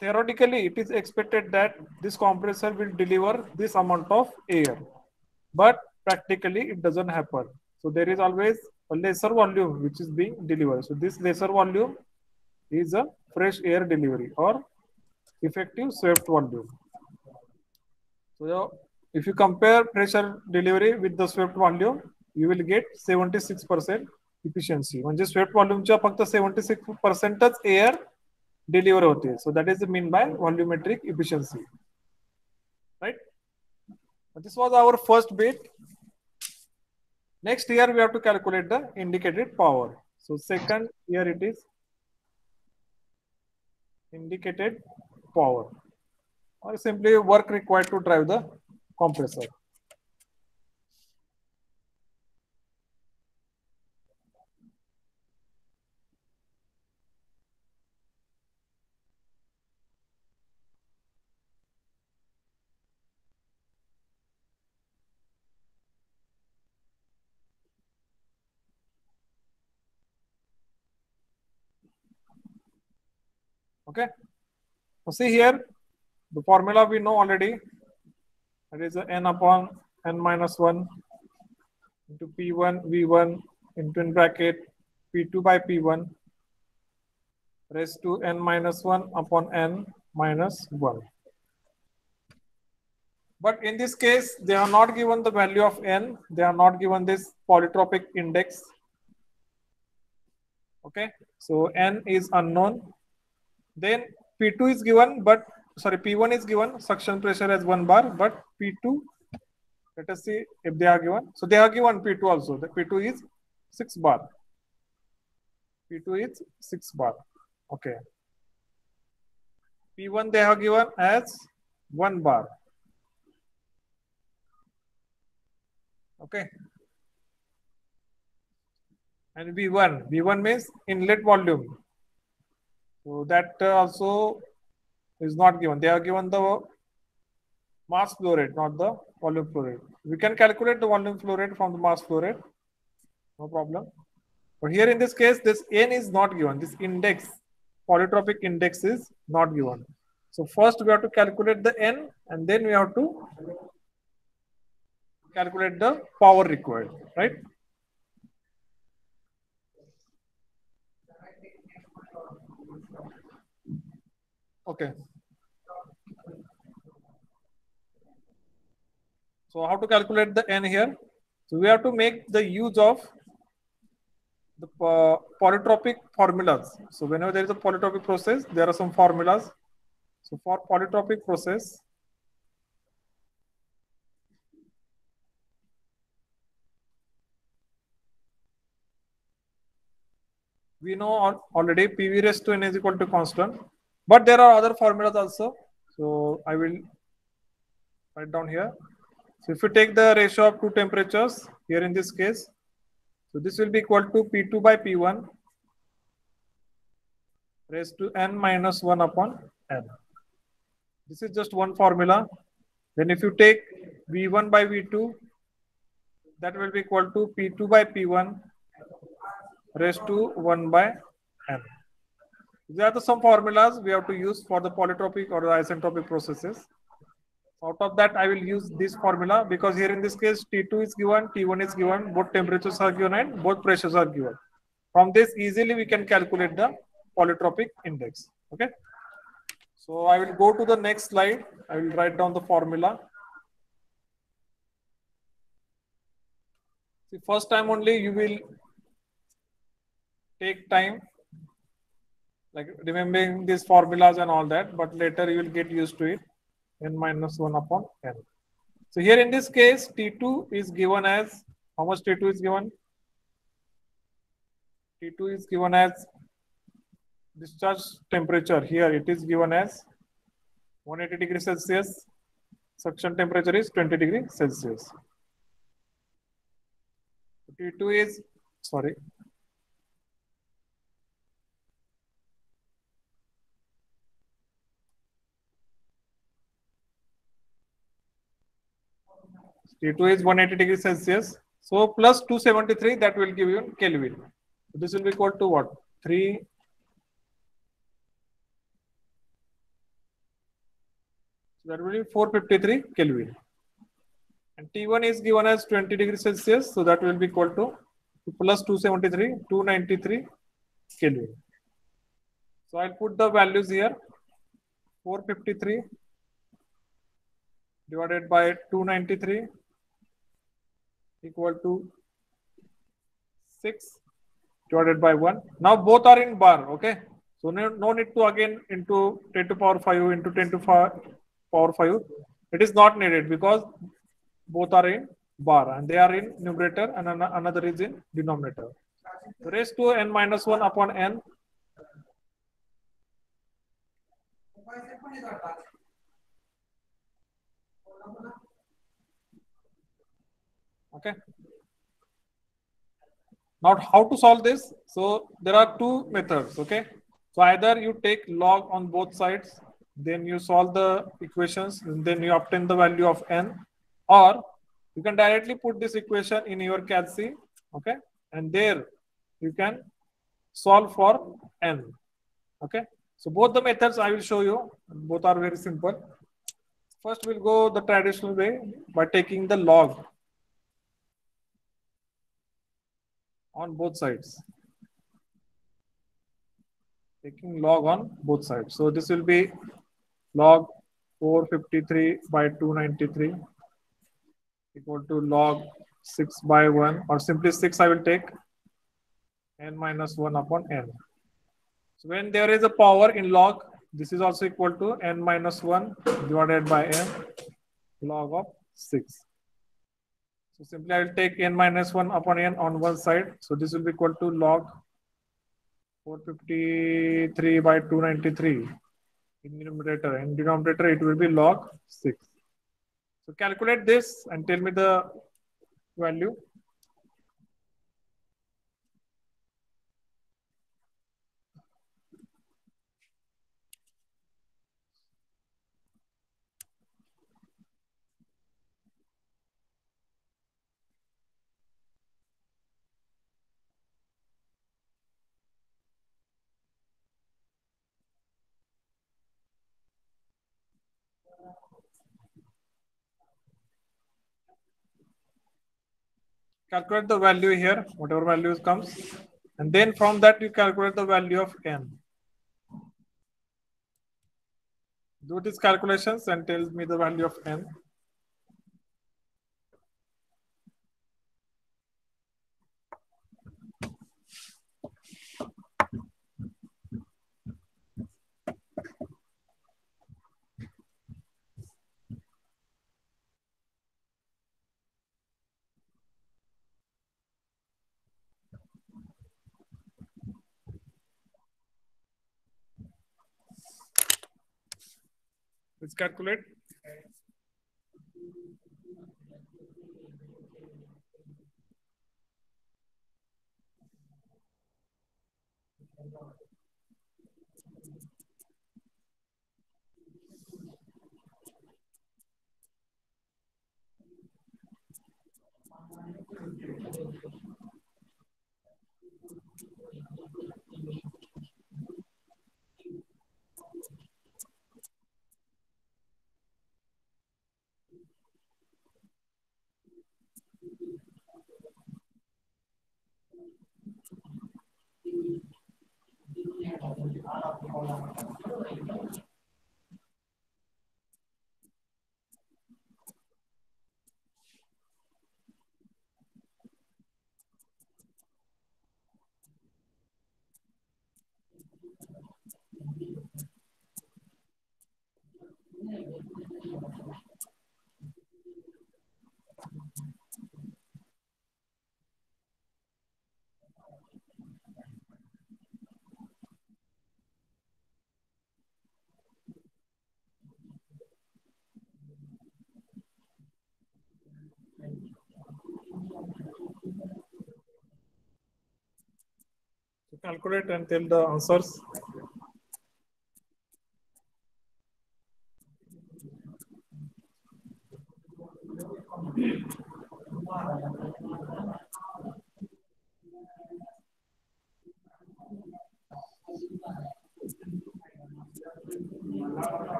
Theoretically, it is expected that this compressor will deliver this amount of air, but practically it doesn't happen. So there is always a lesser volume which is being delivered. So this lesser volume is a fresh air delivery or effective swept volume. So if you compare pressure delivery with the swept volume, you will get 76% efficiency. म्हणजे swept volume च्या फक्त 76% air deliver होते. So that is the mean by volumetric efficiency. Right? This was our first bit. Next here we have to calculate the indicated power. So second here it is indicated power, or simply work required to drive the compressor. Okay. So see here, the formula we know already. That is n upon n minus 1 into P1 V1 into in bracket P2 by P1 raised to n minus 1 upon n minus 1. But in this case, they are not given the value of n. They are not given this polytropic index. Okay. So n is unknown. Then P2 is given, but sorry, P1 is given, suction pressure as 1 bar, but P2, let us see if they are given. So they are given P2 also. The P2 is 6 bar. P2 is 6 bar. Okay. P1 they have given as 1 bar. Okay. And V1 means inlet volume. So that also is not given. They are given the mass flow rate, not the volume flow rate. We can calculate the volume flow rate from the mass flow rate. No problem. But here in this case, this n is not given. This index, polytropic index is not given. So first we have to calculate the n, and then we have to calculate the power required, right? Okay. So how to calculate the n here? So we have to make the use of the polytropic formulas. So whenever there is a polytropic process, there are some formulas. So for polytropic process, we know already PV raised to n is equal to constant, but there are other formulas also. So I will write down here. So if you take the ratio of two temperatures here in this case, so this will be equal to P2 by P1 raised to n minus 1 upon n. This is just one formula. Then if you take V1 by V2, that will be equal to P2 by P1 raised to 1 by n. These are some formulas we have to use for the polytropic or the isentropic processes. Out of that, I will use this formula because here in this case, T2 is given, T1 is given, both temperatures are given and both pressures are given. From this, easily we can calculate the polytropic index. Okay. So I will go to the next slide. I will write down the formula. See, first time only you will take time like remembering these formulas and all that, but later you will get used to it. N minus 1 upon n. So here in this case, T2 is given as, how much T2 is given? T2 is given as discharge temperature. Here it is given as 180 degrees Celsius. Suction temperature is 20 degrees Celsius. T2 is, sorry, T2 is 180 degrees Celsius. So plus 273, that will give you in Kelvin. So this will be equal to what? 3. So that will be 453 Kelvin. And T1 is given as 20 degrees Celsius. So that will be equal to plus 273, 293 Kelvin. So I'll put the values here. 453 divided by 293 equal to 6 divided by 1. Now both are in bar, okay? So no need to again into 10 to power 5 into 10 to power 5. It is not needed because both are in bar and they are in numerator and another is in denominator. So raised to n minus 1 upon n. Okay. Now how to solve this? So there are two methods, okay? So either you take log on both sides, then you solve the equations, and then you obtain the value of n, or you can directly put this equation in your CALC, okay? And there you can solve for n, okay? So both the methods I will show you, both are very simple. First we'll go the traditional way by taking the log on both sides. Taking log on both sides. So this will be log 453 by 293 equal to log 6 by 1, or simply 6 I will take, n minus 1 upon n. So when there is a power in log, this is also equal to n minus 1 divided by n log of 6. So simply I will take n minus 1 upon n on one side. So this will be equal to log 453 by 293 in numerator. In denominator, it will be log 6. So calculate this and tell me the value. Calculate the value here, whatever value comes, and then from that you calculate the value of n. Do these calculations and tell me the value of n. Let's calculate. calculate and tell the answers.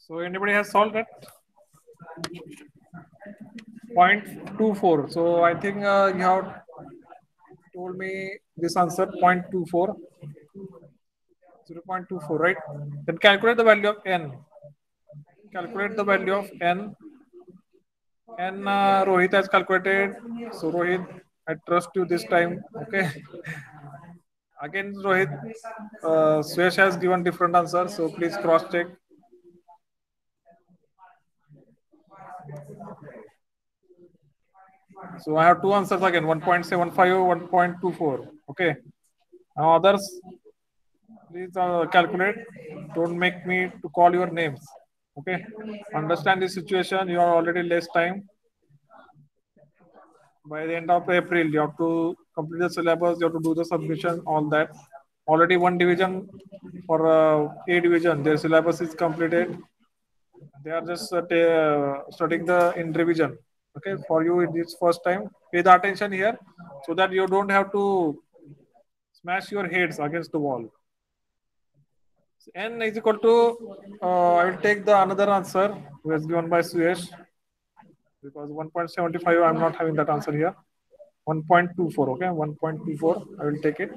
So anybody has solved that? 0.24. So I think you have told me this answer 0.24. 0.24, right? Then calculate the value of n. Calculate the value of n. N Rohit has calculated. So Rohit, I trust you this time. Okay. Again, Rohit, Suyash has given different answers. So please cross check. So I have two answers again, 1.75, 1.24. Okay. Now others, please calculate. Don't make me to call your names. Okay. Understand the situation. You are already less time. By the end of April, you have to complete the syllabus. You have to do the submission, all that. Already one division for A division, their syllabus is completed. They are just studying the in revision. Okay, for you it is first time. Pay the attention here so that you don't have to smash your heads against the wall. So n is equal to I will take the another answer who is given by Suyesh because 1.75 I'm not having that answer here. 1.24, okay, 1.24 I will take it.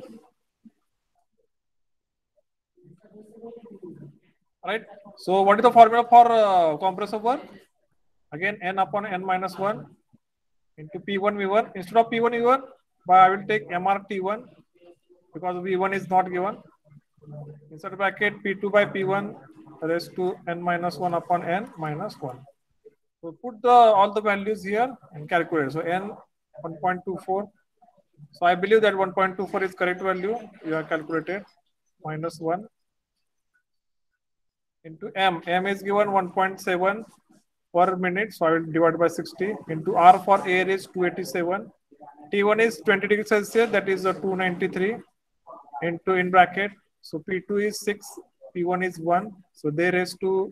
Right. So what is the formula for compressor work? Again, n upon n minus 1 into P1 V1. Instead of P1 V1, I will take MRT1 because V1 is not given. Inside bracket P2 by P1 raised to n minus 1 upon n minus 1. So put all the values here and calculate. So n 1.24. So I believe that 1.24 is correct value. You have calculated minus 1 into m. M is given 1.7 per minute. So I will divide by 60 into R for air is 287. T1 is 20 degrees Celsius. That is 293 into in bracket. So P2 is 6. P1 is 1. So they raised to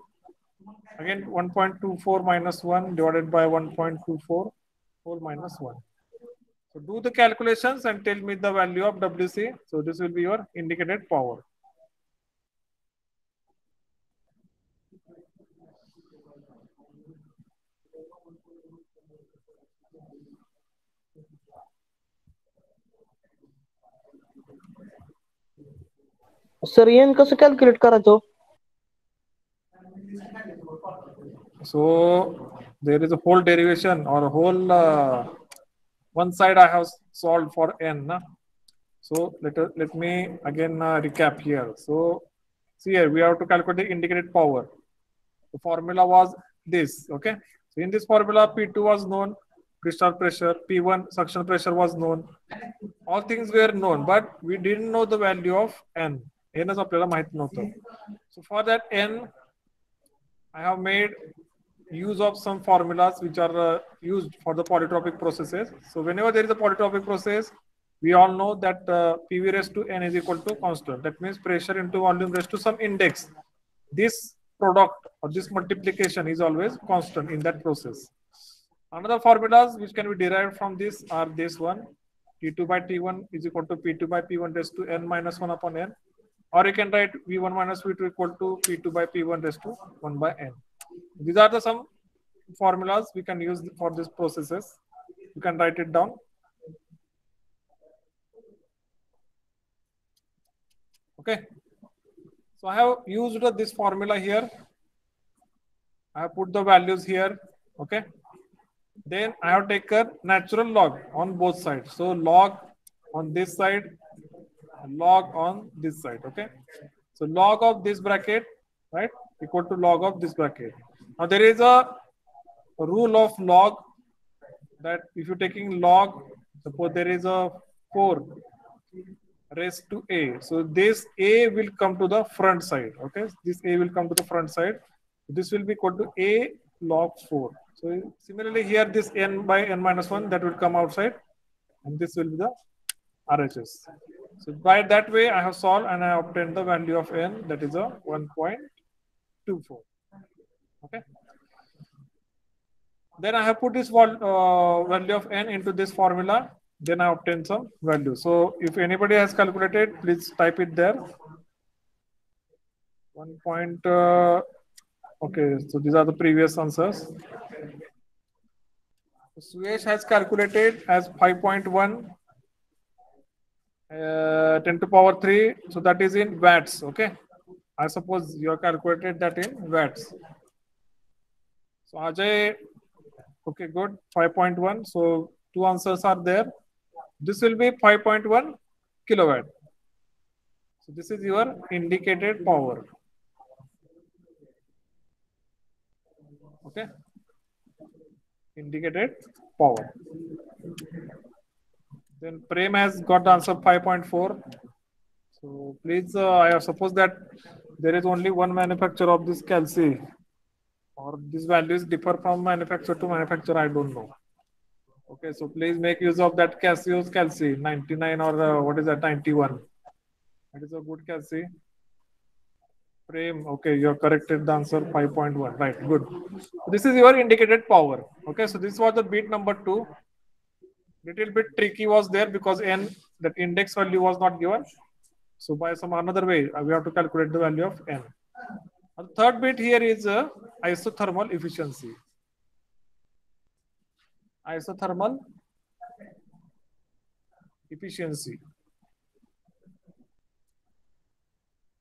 again 1.24 minus 1 divided by 1.24 whole minus 1. So do the calculations and tell me the value of WC. So this will be your indicated power. Sir N कसं calculate करायचं? So there is a whole derivation or a whole one side I have solved for n. Na? So let me again recap here. So see here we have to calculate the indicated power. The formula was this. Okay. So in this formula P2 was known, crystal pressure, P1 suction pressure was known. All things were known, but we didn't know the value of n. N is आपल्याला माहित नव्हतं. So for that n, I have made use of some formulas which are used for the polytropic processes. So whenever there is a polytropic process, we all know that PV raised to n is equal to constant. That means pressure into volume raised to some index. This product or this multiplication is always constant in that process. Another formulas which can be derived from this are this one. T2 by T1 is equal to P2 by P1 raised to n minus 1 upon n. Or you can write V1 minus V2 equal to P2 by P1 raised to 1 by n. These are the some formulas we can use for these processes. You can write it down. Okay. So I have used this formula here. I have put the values here. Okay. Then I have taken natural log on both sides. So log on this side, log on this side. Okay. So log of this bracket, right, equal to log of this bracket. Now there is a rule of log that if you're taking log, suppose there is a 4 raised to a. So this a will come to the front side. Okay. This a will come to the front side. This will be equal to a log 4. So similarly here this n by n minus 1 that will come outside and this will be the RHS. So by that way I have solved and I obtained the value of n, that is a 1.24. Okay. Then I have put this value of n into this formula. Then I obtain some value. So if anybody has calculated, please type it there. 1. Okay, so these are the previous answers. Suyesh has calculated as 5.1 10 to power 3. So that is in watts. Okay, I suppose you have calculated that in watts. So Ajay, okay, good, 5.1. So two answers are there. This will be 5.1 kilowatt. So this is your indicated power. Okay, indicated power. Then Prem has got the answer 5.4. So please, I suppose that there is only one manufacturer of this Calci, or these values differ from manufacturer to manufacturer, I don't know. Okay, so please make use of that Casio's Calci 99 or what is that, 91. That is a good Calci. Prem, okay, you have corrected the answer 5.1. Right, good. This is your indicated power. Okay, so this was the bit number 2. Little bit tricky was there because n, that index value was not given. So by some another way, we have to calculate the value of n. And third bit here is isothermal efficiency. Isothermal efficiency.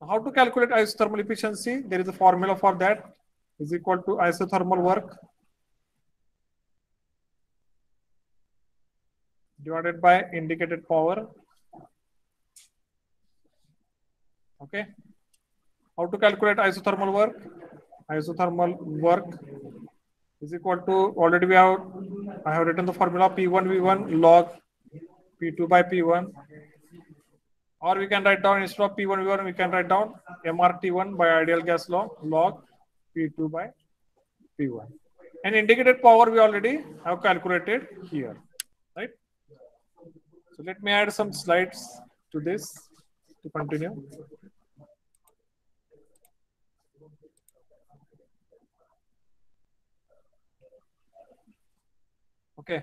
How to calculate isothermal efficiency? There is a formula for that. Is equal to isothermal work divided by indicated power. Okay. How to calculate isothermal work? Isothermal work is equal to, already I have written the formula P1 V1 log P2 by P1. Or we can write down, instead of P1 V1, we can write down MRT1 by ideal gas law log P2 by P1. And indicated power we already have calculated here, right? So let me add some slides to this to continue. Okay.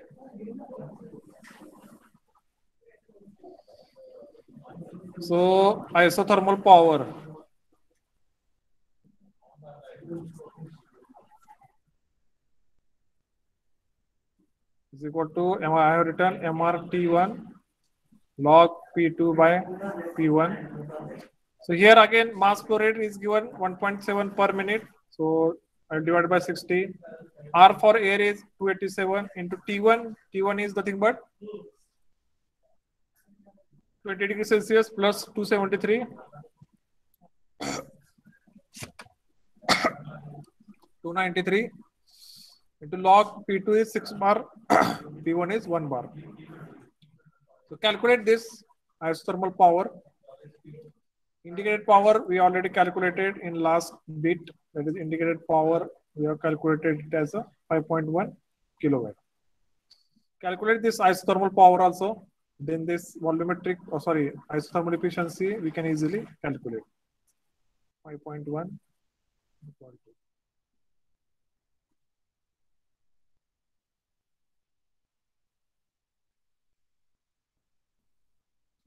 So isothermal power is equal to, I have written MRT1 log P2 by P1. So here again mass flow rate is given 1.7 per minute. So I'll divide by 60. R for air is 287 into T1. T1 is nothing but 20 degrees Celsius plus 273. 293 into log P2 is 6 bar, P1 is 1 bar. So calculate this isothermal power. Indicated power we already calculated in last bit. That is indicated power we have calculated it as a 5.1 kilowatt. Calculate this isothermal power also. Then this volumetric, isothermal efficiency we can easily calculate. 5.1.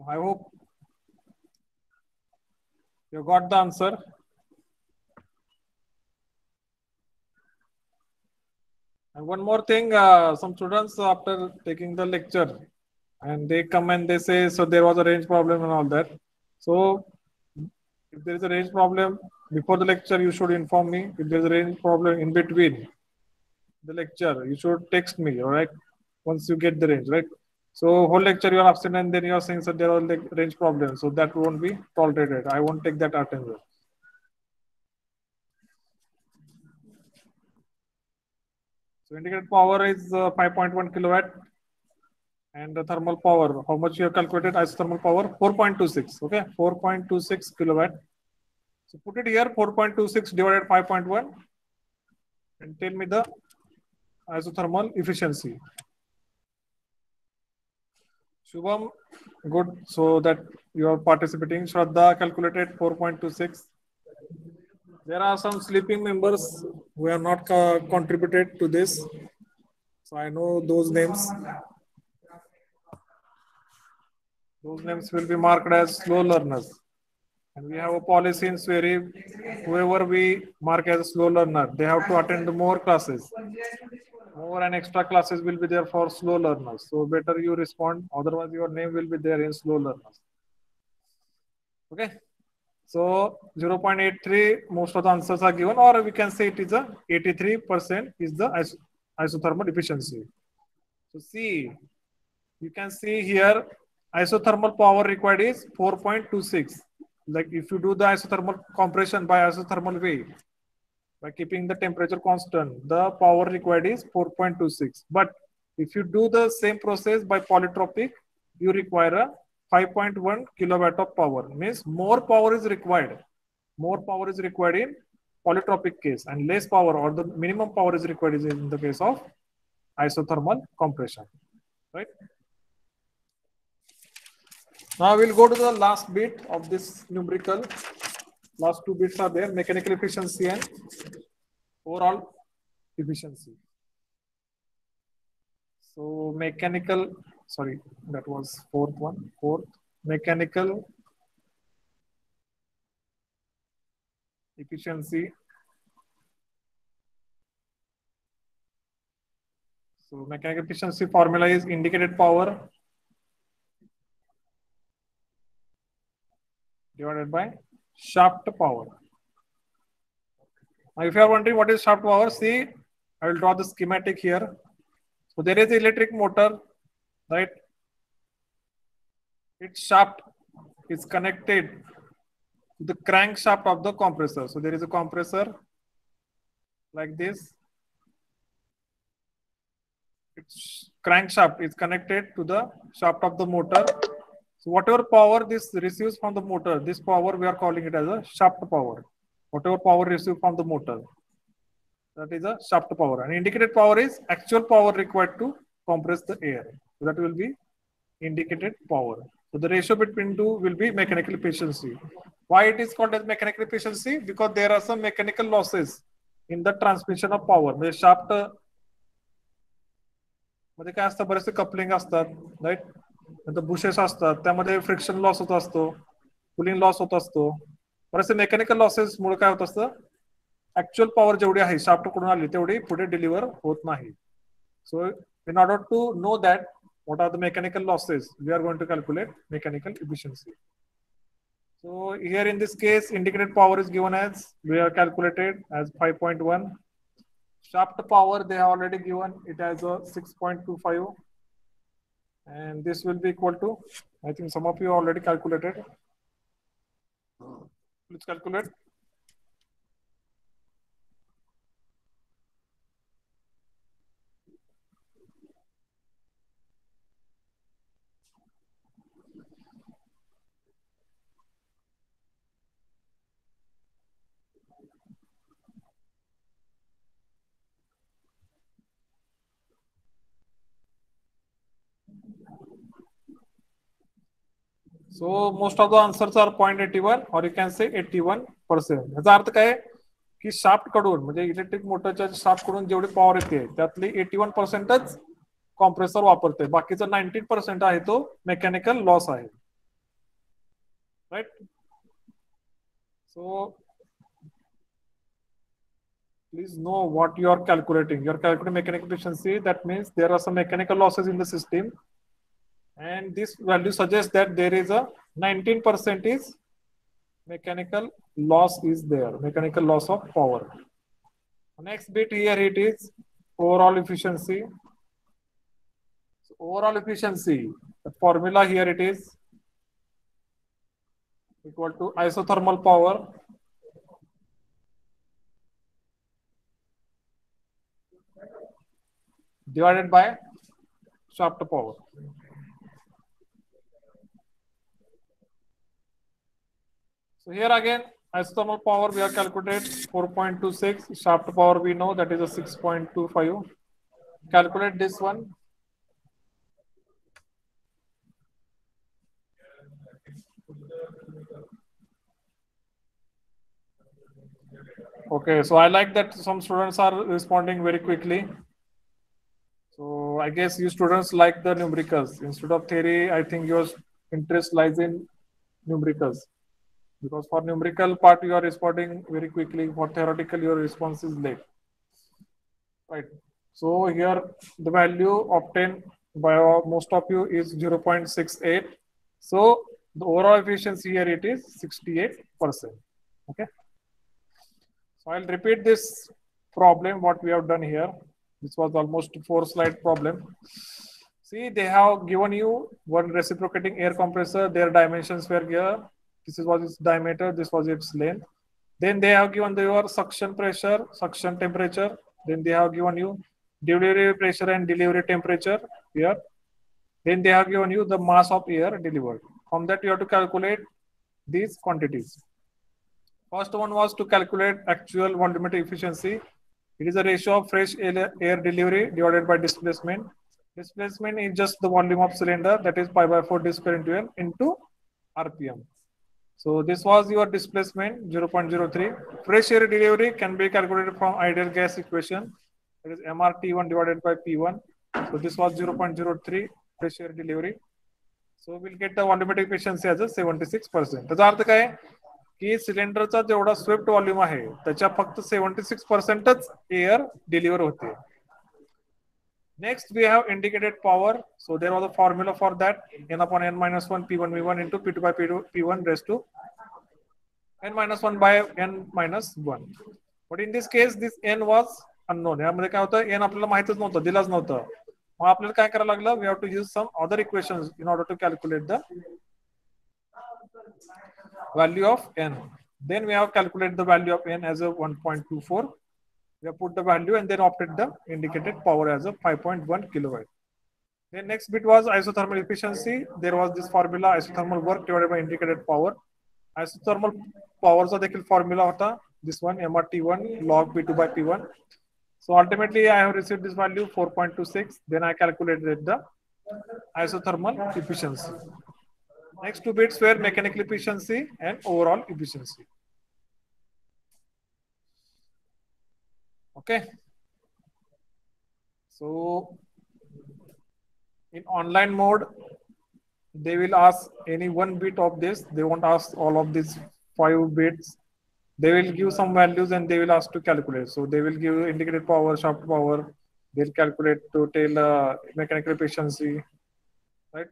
I hope you got the answer. And one more thing, some students after taking the lecture and they come and they say, so there was a range problem and all that. So if there is a range problem before the lecture, you should inform me. If there is a range problem in between, the lecture, you should text me, all right? Once you get the range, right? So whole lecture you are absent and then you are saying that there are like range problems. So that won't be tolerated. I won't take that attendance. So indicated power is 5.1 kilowatt. And the thermal power, how much you have calculated isothermal power? 4.26, okay? 4.26 kilowatt. So put it here, 4.26 divided 5.1 and tell me the isothermal efficiency. Shubham, good. So that you are participating. Shraddha calculated 4.26. There are some sleeping members who have not contributed to this. So I know those names. Those names will be marked as slow learners. And we have a policy in SWERI, whoever we mark as a slow learner, they have to attend more classes. More and extra classes will be there for slow learners. So better you respond, otherwise your name will be there in slow learners. Okay. So 0.83, most of the answers are given, or we can say it is a 83% is the isothermal efficiency. So see, you can see here isothermal power required is 4.26. Like if you do the isothermal compression by isothermal way, by keeping the temperature constant, the power required is 4.26. But if you do the same process by polytropic, you require a 5.1 kilowatt of power. Means more power is required. More power is required in polytropic case, and less power or the minimum power is required is in the case of isothermal compression. Right? Now we'll go to the last bit of this numerical. Last two bits are there, mechanical efficiency and overall efficiency. So mechanical, sorry, that was fourth one. Fourth, mechanical efficiency. So mechanical efficiency formula is indicated power divided by shaft power. Now, if you are wondering what is shaft power, see, I will draw the schematic here. So there is electric motor, right? Its shaft is connected to the crankshaft of the compressor. So there is a compressor like this. Its crankshaft is connected to the shaft of the motor. So whatever power this receives from the motor, this power we are calling it as a shaft power. Whatever power received from the motor, that is a shaft power. And indicated power is actual power required to compress the air. So that will be indicated power. So the ratio between two will be mechanical efficiency. Why it is called as mechanical efficiency? Because there are some mechanical losses in the transmission of power. The shaft मध्ये काय असतं, बरेचसे coupling असतात, right, नंतर bushes असतात, त्यामध्ये friction loss होत असतो, कुलिंग लॉस होत असतो. बरेचसे मेकॅनिकल लॉसेस मुळे काय होत असतं, ऍक्च्युअल पॉवर जेवढी आहे शाफ्ट कडून आली तेवढी पुढे डिलिव्हर होत नाही. So in order to know that what are the mechanical losses, we are going to calculate mechanical efficiency. So here in this case, indicated power is given as, we are calculated as 5.1. Shaft power, they have already given it as a 6.25. And this will be equal to, I think some of you already calculated. Let's calculate. So most of the answers are 0.81 or you can say 81%. याचा अर्थ काय की shaft कडून म्हणजे electric मोटरच्या shaft कडून जेवढी power येते त्यातली 81%च कॉम्प्रेसर वापरते, बाकीचा 19% आहे तो मेकॅनिकल लॉस आहे, right. So please know what you are calculating. You are calculating mechanical efficiency. That means there are some mechanical losses in the system. And this value suggests that there is a 19% is mechanical loss is there, mechanical loss of power. Next bit here it is overall efficiency. So overall efficiency, the formula here it is equal to isothermal power divided by shaft power. So here again, isothermal power we have calculated 4.26, shaft power we know that is a 6.25. Calculate this one. Okay, so I like that some students are responding very quickly. So I guess you students like the numericals. Instead of theory, I think your interest lies in numericals. Because for numerical part, you are responding very quickly. For theoretical, your response is late. Right. So here the value obtained by most of you is 0.68. So the overall efficiency here it is 68%. Okay. So I'll repeat this problem what we have done here. This was almost 4-slide problem. See, they have given you one reciprocating air compressor. Their dimensions were here. This was its diameter. This was its length. Then they have given your suction pressure, suction temperature. Then they have given you delivery pressure and delivery temperature here. Then they have given you the mass of air delivered. From that, you have to calculate these quantities. First one was to calculate actual volumetric efficiency. It is a ratio of fresh air delivery divided by displacement. Displacement is just the volume of cylinder, that is pi by 4 d square into L into RPM. So this was your displacement 0.03. Fresh air delivery can be calculated from ideal gas equation. That is MRT1 divided by P1. So this was 0.03 fresh air delivery. So we'll get the volumetric efficiency as a 76%. त्याचा अर्थ काय की सिलेंडरचा जेवढा Swift volume आहे त्याच्या फक्त 76%च air deliver होते. Next, we have indicated power. So there was a formula for that: n upon n minus 1 p1 v1 into p2 by p1 raised to n minus 1 by n minus 1. But in this case, this n was unknown. यामध्ये काय होतं, n आपल्याला माहितच नव्हतं, दिलाच नव्हतं. मग आपल्याला काय करायला लागलं? We have to use some other equations in order to calculate the value of n. Then we have calculated the value of n as a 1.24. We have put the value and then opted the indicated power as a 5.1 kilowatt. Then next bit was isothermal efficiency. There was this formula isothermal work divided by indicated power. Isothermal power चा देखील formula होता. This one MRT1 log P2 by P1. So ultimately I have received this value 4.26. Then I calculated the isothermal efficiency. Next two bits were mechanical efficiency and overall efficiency. Okay. So in online mode, they will ask any one bit of this. They won't ask all of these 5 bits. They will give some values and they will ask to calculate. So they will give indicated power, shaft power. They'll calculate total mechanical efficiency, right?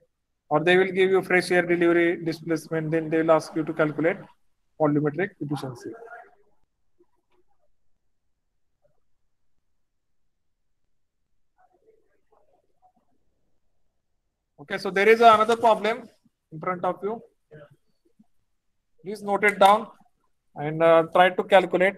Or they will give you fresh air delivery displacement. Then they will ask you to calculate volumetric efficiency. Okay, so there is another problem in front of you. Please note it down and try to calculate.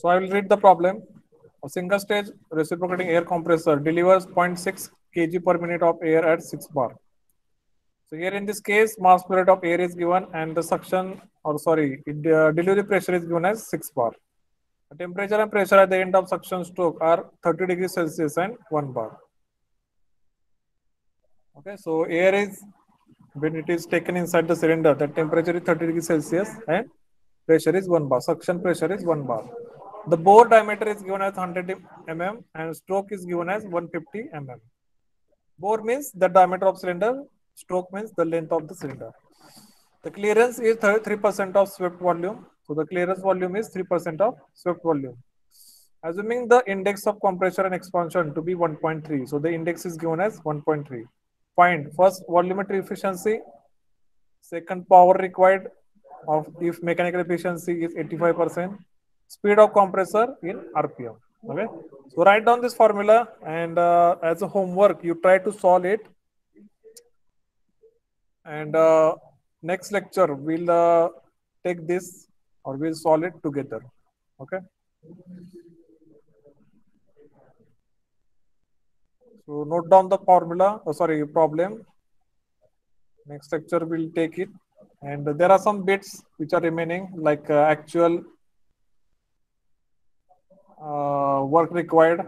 So I will read the problem. A single stage reciprocating air compressor delivers 0.6 kg per minute of air at 6 bar. So here in this case, mass flow rate of air is given and the suction, or sorry, delivery pressure is given as 6 bar. The temperature and pressure at the end of suction stroke are 30 degrees Celsius and 1 bar. Okay, so air is, when it is taken inside the cylinder, the temperature is 30 degrees Celsius and pressure is 1 bar. Suction pressure is 1 bar. The bore diameter is given as 100 mm and stroke is given as 150 mm. Bore means the diameter of cylinder, stroke means the length of the cylinder. The clearance is 3% of swept volume. So the clearance volume is 3% of swept volume. Assuming the index of compression and expansion to be 1.3. So the index is given as 1.3. Find first volumetry efficiency, second power required of if mechanical efficiency is 85%, speed of compressor in RPM. Okay, so write down this formula and as a homework you try to solve it, and next lecture we'll take this or we'll solve it together. Okay, so note down the formula, problem. Next lecture we'll take it, and there are some bits which are remaining, like actual work required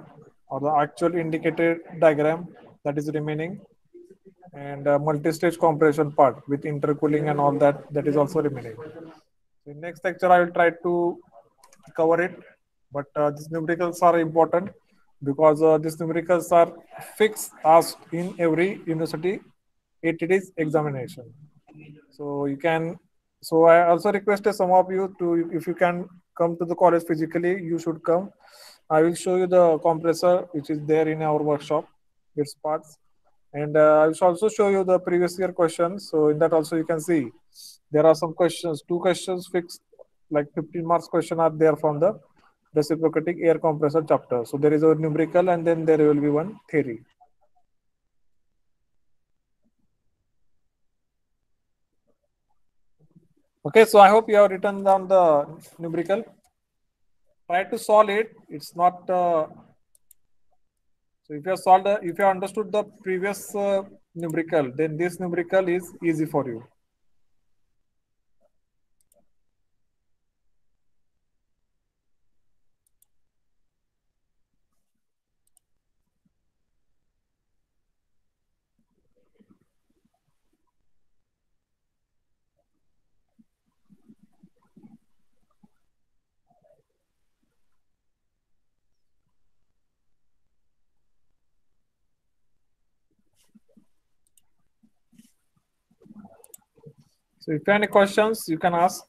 or the actual indicated diagram that is remaining, and multi-stage compression part with intercooling and all that is also remaining. In next lecture I will try to cover it, but these numericals are important because these numericals are fixed asked in every university ATD's examination. So you can, so I also requested some of you to, if you can come to the college physically, you should come. I will show you the compressor which is there in our workshop, its parts, and I will also show you the previous year questions. So in that also you can see there are some questions, two questions fixed, like 15 marks question are there from the reciprocating air compressor chapter. So there is a numerical and then there will be one theory. Okay, so I hope you have written down the numerical. Try to solve it. It's not. So if you have solved, if you have understood the previous numerical, then this numerical is easy for you. So if you have any questions, you can ask.